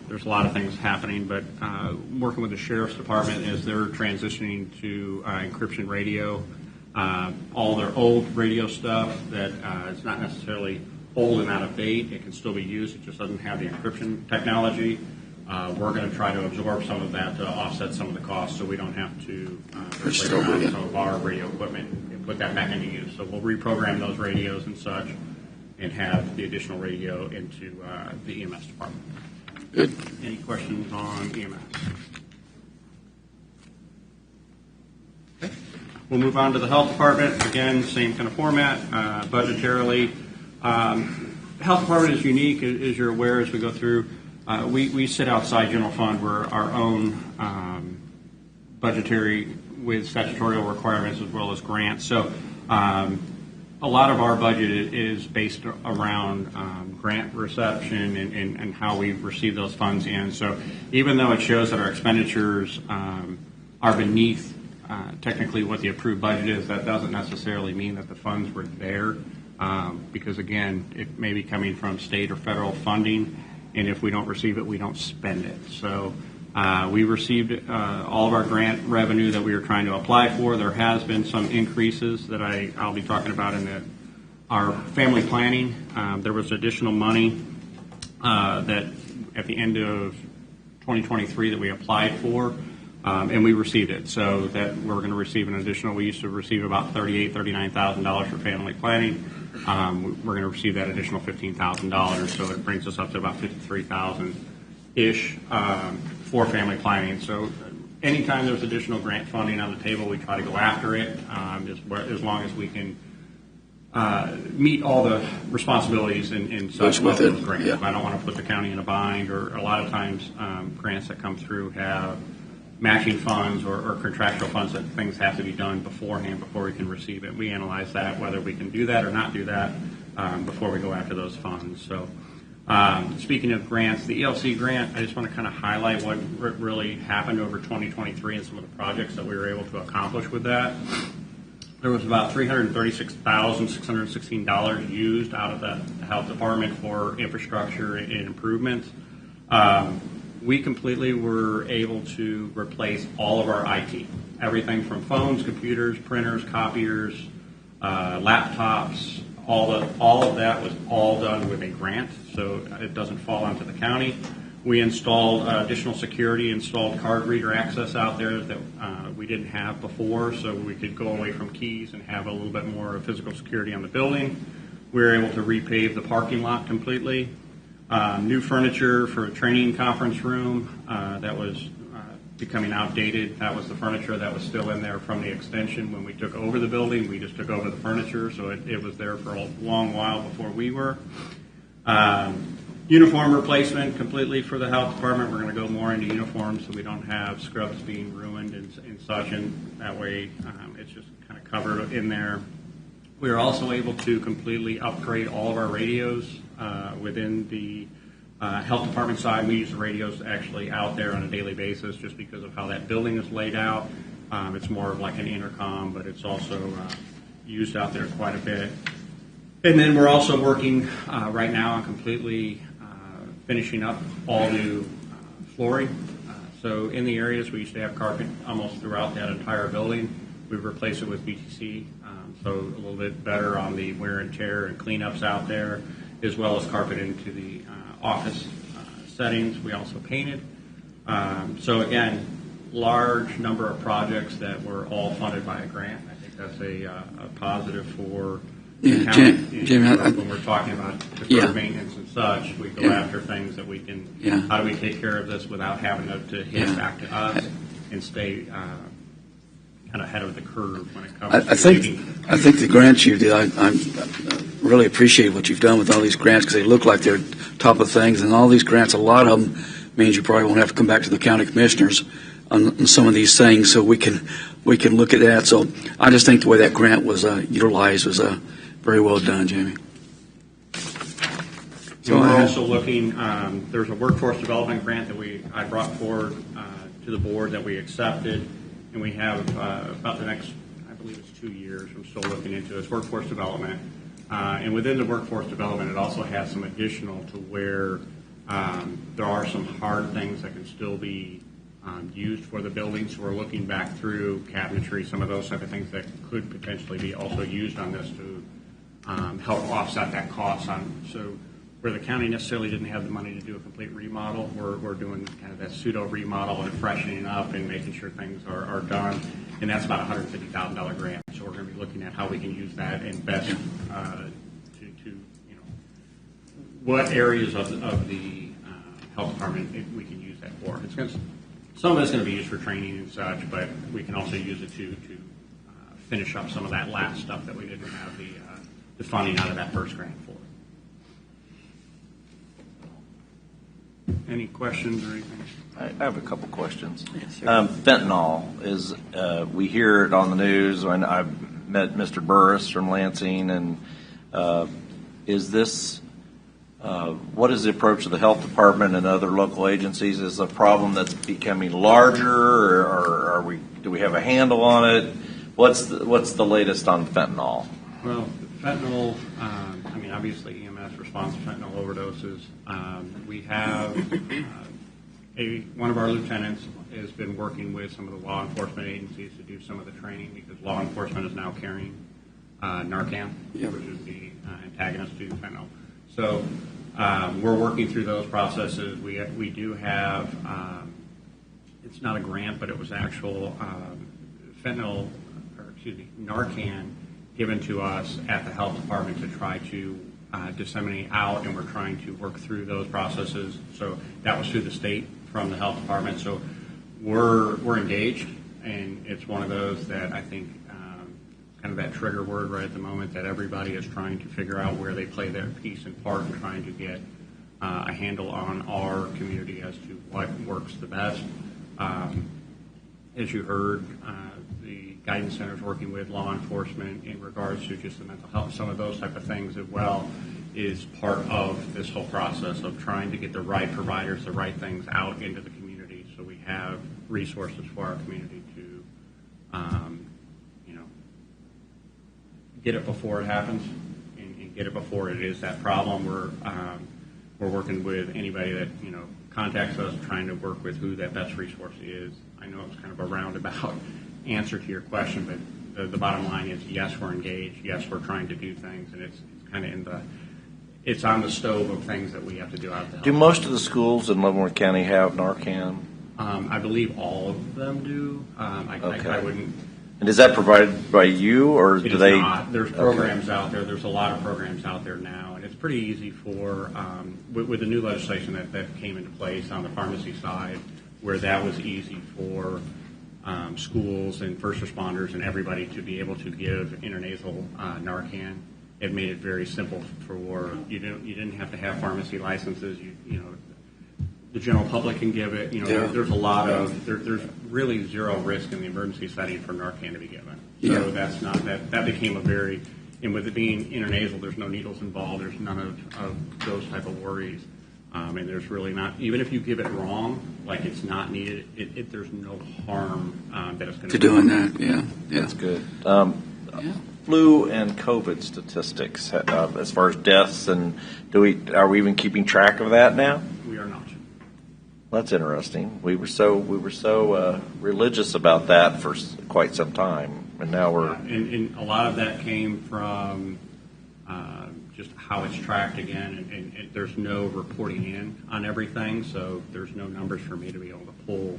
[SPEAKER 12] there's a lot of things happening, but working with the Sheriff's Department as they're transitioning to encryption radio. All their old radio stuff that it's not necessarily old and out of date. It can still be used. It just doesn't have the encryption technology. We're going to try to absorb some of that to offset some of the costs so we don't have to replace some of our radio equipment and put that back into use. So we'll reprogram those radios and such and have the additional radio into the EMS department.
[SPEAKER 3] Good.
[SPEAKER 12] Any questions on EMS? Okay. We'll move on to the health department. Again, same kind of format, budgetarily. Health department is unique, as you're aware, as we go through. We sit outside general fund. We're our own budgetary with statutory requirements as well as grants. So a lot of our budget is based around grant reception and how we receive those funds in. So even though it shows that our expenditures are beneath technically what the approved budget is, that doesn't necessarily mean that the funds were there because, again, it may be coming from state or federal funding. And if we don't receive it, we don't spend it. So we received all of our grant revenue that we were trying to apply for. There has been some increases that I'll be talking about in our family planning. There was additional money that at the end of 2023 that we applied for, and we received it. So that we're going to receive an additional. We used to receive about $39,000 for family planning. We're going to receive that additional $15,000, so it brings us up to about $53,000-ish for family planning. So anytime there's additional grant funding on the table, we try to go after it as long as we can meet all the responsibilities and such with those grants. Yeah. I don't want to put the county in a bind, or a lot of times grants that come through have matching funds or contractual funds that things have to be done beforehand before we can receive it. We analyze that, whether we can do that or not do that before we go after those funds. So speaking of grants, the ELC grant, I just want to kind of highlight what really happened over 2023 and some of the projects that we were able to accomplish with that. There was about $336,616 used out of the health department for infrastructure and improvements. We completely were able to replace all of our IT, everything from phones, computers, printers, copiers, laptops. All of that was all done with a grant, so it doesn't fall onto the county. We installed additional security, installed card reader access out there that we didn't have before, so we could go away from keys and have a little bit more physical security on the building. We were able to repave the parking lot completely. New furniture for a training conference room that was becoming outdated. That was the furniture that was still in there from the extension when we took over the building. We just took over the furniture, so it was there for a long while before we were. Uniform replacement completely for the health department. We're going to go more into uniforms so we don't have scrubs being ruined and such, and that way it's just kind of covered in there. We were also able to completely upgrade all of our radios within the health department side. We use the radios actually out there on a daily basis just because of how that building is laid out. It's more of like an intercom, but it's also used out there quite a bit. And then we're also working right now on completely finishing up all new flooring. So in the areas we used to have carpet almost throughout that entire building, we've replaced it with BTC So a little bit better on the wear and tear and cleanups out there, as well as carpet into the office settings. We also painted. So again, large number of projects that were all funded by a grant. I think that's a positive for the county.
[SPEAKER 3] Jim,
[SPEAKER 12] when we're talking about deferred maintenance and such, we go after things that we can. How do we take care of this without having to hit back to us and stay kind of ahead of the curve when it comes to
[SPEAKER 3] I think the grants you did, I really appreciate what you've done with all these grants because they look like they're top of things. And all these grants, a lot of them means you probably won't have to come back to the county commissioners on some of these things, so we can look at that. So I just think the way that grant was utilized was very well done, Jamie.
[SPEAKER 12] So we're also looking. There's a workforce development grant that I brought forward to the board that we accepted. And we have about the next, I believe it's 2 years, I'm still looking into it. It's workforce development. And within the workforce development, it also has some additional to where there are some hard things that can still be used for the building. So we're looking back through cabinetry, some of those type of things that could potentially be also used on this to help offset that cost. So where the county necessarily didn't have the money to do a complete remodel, we're doing kind of that pseudo remodel and freshening up and making sure things are done. And that's about a $150,000 grant. So we're going to be looking at how we can use that and best to what areas of the health department we can use that for. Some of it's going to be used for training and such, but we can also use it to finish up some of that last stuff that we didn't have the funding out of that first grant for. Any questions or anything?
[SPEAKER 5] I have a couple questions. Fentanyl is, we hear it on the news, and I've met Mr. Burris from Lansing, and is this, what is the approach of the health department and other local agencies? Is it a problem that's becoming larger, or do we have a handle on it? What's the latest on fentanyl?
[SPEAKER 12] Well, fentanyl, obviously EMS responds to fentanyl overdoses. We have one of our lieutenants has been working with some of the law enforcement agencies to do some of the training because law enforcement is now carrying Narcan, which is the antagonist to fentanyl. So we're working through those processes. We do have, it's not a grant, but it was actual Narcan given to us at the health department to try to disseminate out, and we're trying to work through those processes. So that was through the state from the health department. So we're engaged, and it's one of those that I think kind of that trigger word right at the moment that everybody is trying to figure out where they play their piece and part in trying to get a handle on our community as to what works the best. As you heard, the Guidance Center is working with law enforcement in regards to just the mental health, some of those type of things as well is part of this whole process of trying to get the right providers, the right things out into the community so we have resources for our community to, get it before it happens and get it before it is that problem. We're working with anybody that, contacts us, trying to work with who that best resource is. I know it's kind of a roundabout answer to your question, but the bottom line is yes, we're engaged. Yes, we're trying to do things, and it's kind of it's on the stove of things that we have to do out there.
[SPEAKER 5] Do most of the schools in Leavenworth County have Narcan?
[SPEAKER 12] I believe all of them do.
[SPEAKER 5] Okay.
[SPEAKER 12] I wouldn't.
[SPEAKER 5] And is that provided by you, or do they?
[SPEAKER 12] Not. There's programs out there. There's a lot of programs out there now, and it's pretty easy for with the new legislation that came into place on the pharmacy side, where that was easy for schools and first responders and everybody to be able to give intranasal Narcan. It made it very simple for you didn't have to have pharmacy licenses. The general public can give it. There's a lot of there's really zero risk in the emergency setting for Narcan to be given. So that's not that became a very, and with it being intranasal, there's no needles involved. There's none of those type of worries. And there's really not, even if you give it wrong, like it's not needed, there's no harm that it's going to
[SPEAKER 3] doing that. Yeah.
[SPEAKER 5] That's good. Flu and COVID statistics as far as deaths, and are we even keeping track of that now?
[SPEAKER 12] We are not.
[SPEAKER 5] That's interesting. We were so religious about that for quite some time. And now we're
[SPEAKER 12] And a lot of that came from just how it's tracked again, and there's no reporting in on everything, so there's no numbers for me to be able to pull,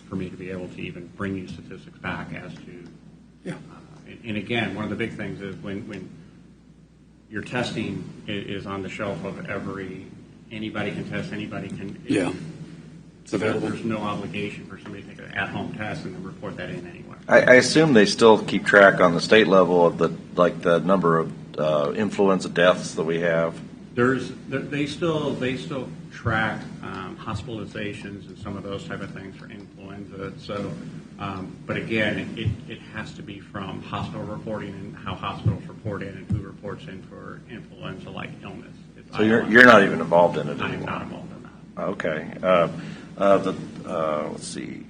[SPEAKER 12] for me to be able to even bring you statistics back as to.
[SPEAKER 3] Yeah.
[SPEAKER 12] And again, one of the big things is when your testing is on the shelf of anybody can test, anybody can.
[SPEAKER 3] Yeah. It's available.
[SPEAKER 12] There's no obligation for somebody to take an at-home test and then report that in anyway.
[SPEAKER 5] I assume they still keep track on the state level of the number of influenza deaths that we have.
[SPEAKER 12] They still track hospitalizations and some of those type of things for influenza. So, but again, it has to be from hospital reporting and how hospitals report in and who reports in for influenza-like illness.
[SPEAKER 5] So you're not even involved in it anymore.
[SPEAKER 12] I'm not involved in that.
[SPEAKER 5] Okay. Let's see.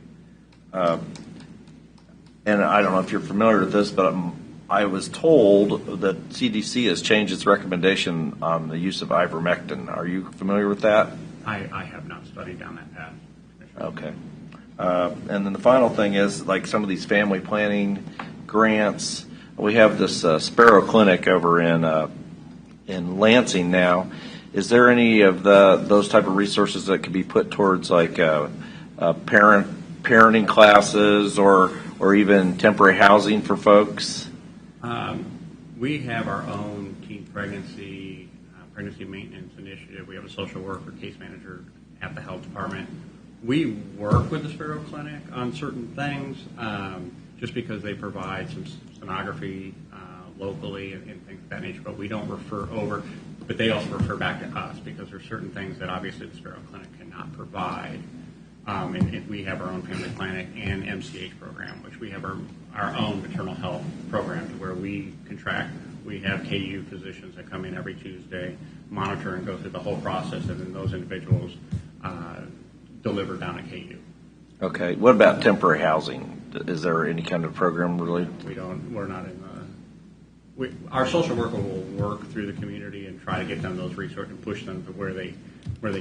[SPEAKER 5] And I don't know if you're familiar with this, but I was told that CDC has changed its recommendation on the use of ivermectin. Are you familiar with that?
[SPEAKER 12] I have not studied down that path.
[SPEAKER 5] Okay. And then the final thing is, like some of these family planning grants, we have this Sparrow Clinic over in Lansing now. Is there any of those type of resources that could be put towards like parenting classes or even temporary housing for folks?
[SPEAKER 12] We have our own teen pregnancy maintenance initiative. We have a social worker, case manager at the health department. We work with the Sparrow Clinic on certain things just because they provide some sonography locally and things of that nature, but we don't refer over. But they also refer back to us because there's certain things that obviously the Sparrow Clinic cannot provide. And we have our own family clinic and MCH program, which we have our own maternal health program to where we contract. We have KU physicians that come in every Tuesday, monitor and go through the whole process, and then those individuals deliver down at KU.
[SPEAKER 5] Okay. What about temporary housing? Is there any kind of program really?
[SPEAKER 12] We're not in our social worker will work through the community and try to get them those resources and push them to where they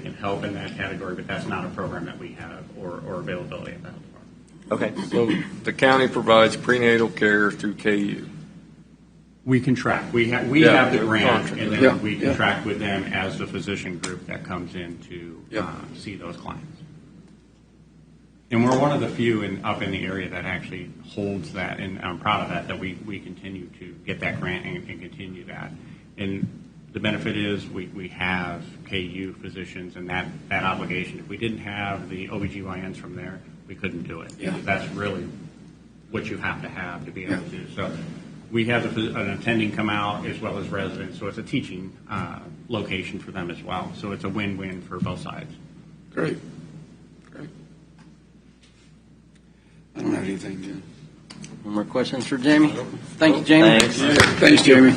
[SPEAKER 12] can help in that category, but that's not a program that we have or availability at the health department.
[SPEAKER 5] Okay.
[SPEAKER 2] So the county provides prenatal care through KU.
[SPEAKER 12] We contract. We have the grant, and then we contract with them as the physician group that comes in to see those clients. And we're one of the few up in the area that actually holds that, and I'm proud of that we continue to get that grant and continue that. And the benefit is we have KU physicians and that obligation. If we didn't have the OBGYNs from there, we couldn't do it. Yeah. That's really what you have to be able to do. So we have an attending come out as well as residents, so it's a teaching location for them as well. So it's a win-win for both sides.
[SPEAKER 3] Great. I don't have anything, Jim.
[SPEAKER 1] No more questions for Jamie? Thank you, Jamie.
[SPEAKER 3] Thanks, Jamie.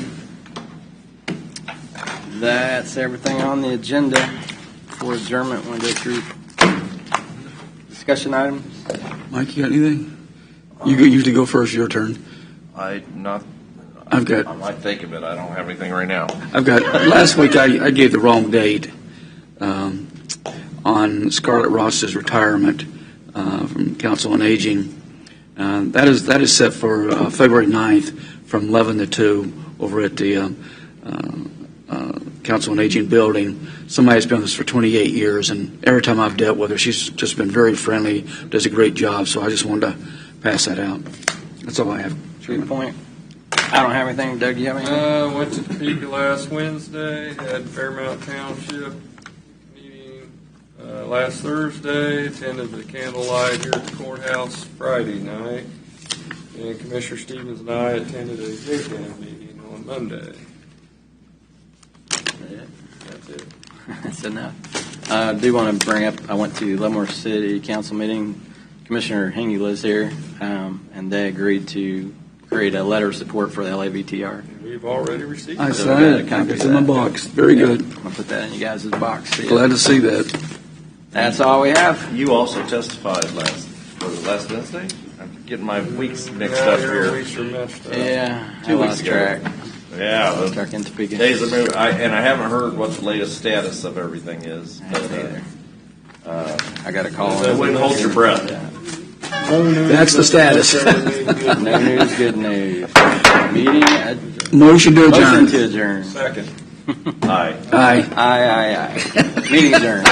[SPEAKER 1] That's everything on the agenda for adjournment. Want to go through discussion items?
[SPEAKER 3] Mike, you got anything? You usually go first. Your turn.
[SPEAKER 5] I
[SPEAKER 3] might
[SPEAKER 5] think of it. I don't have anything right now.
[SPEAKER 3] I've got. Last week I gave the wrong date on Scarlett Ross's retirement from Council on Aging. That is set for February 9th from 11 to 2 over at the Council on Aging building. Somebody's been with us for 28 years, and every time I've dealt with her, she's just been very friendly, does a great job, so I just wanted to pass that out. That's all I have.
[SPEAKER 1] Good point. I don't have anything. Doug, do you have anything?
[SPEAKER 2] Went to Topeka last Wednesday, had Fairmount Township meeting last Thursday, attended the candlelight here at the courthouse Friday night, and Commissioner Stevens and I attended a JCAM meeting on Monday. That's it.
[SPEAKER 1] That's enough. I do want to bring up, I went to Leavenworth City Council meeting. Commissioner Hingy lives here, and they agreed to create a letter of support for the LAVTR.
[SPEAKER 2] We've already received
[SPEAKER 3] I
[SPEAKER 2] it.
[SPEAKER 3] saw it. It's in my box. Very good.
[SPEAKER 1] I'm going to put that in you guys' box.
[SPEAKER 3] Glad to see that.
[SPEAKER 1] That's all we have.
[SPEAKER 5] You also testified last Wednesday? I'm getting my weeks mixed up here.
[SPEAKER 2] Weeks are messed up.
[SPEAKER 1] Yeah,
[SPEAKER 5] 2 weeks
[SPEAKER 1] lost
[SPEAKER 5] ago.
[SPEAKER 1] track.
[SPEAKER 5] Yeah,
[SPEAKER 1] Lost track in Topeka.
[SPEAKER 5] days of moving. And I haven't heard what the latest status of everything is.
[SPEAKER 1] I haven't either. I got a call.
[SPEAKER 5] I wouldn't hold your breath.
[SPEAKER 1] Yeah.
[SPEAKER 3] That's the status.
[SPEAKER 1] No news, good news. Meeting adjourned.
[SPEAKER 3] Motion to
[SPEAKER 1] Motion
[SPEAKER 3] adjourn.
[SPEAKER 1] to adjourn.
[SPEAKER 2] Second.
[SPEAKER 5] Aye.
[SPEAKER 3] Aye.
[SPEAKER 1] Aye, aye, aye. Meeting adjourned.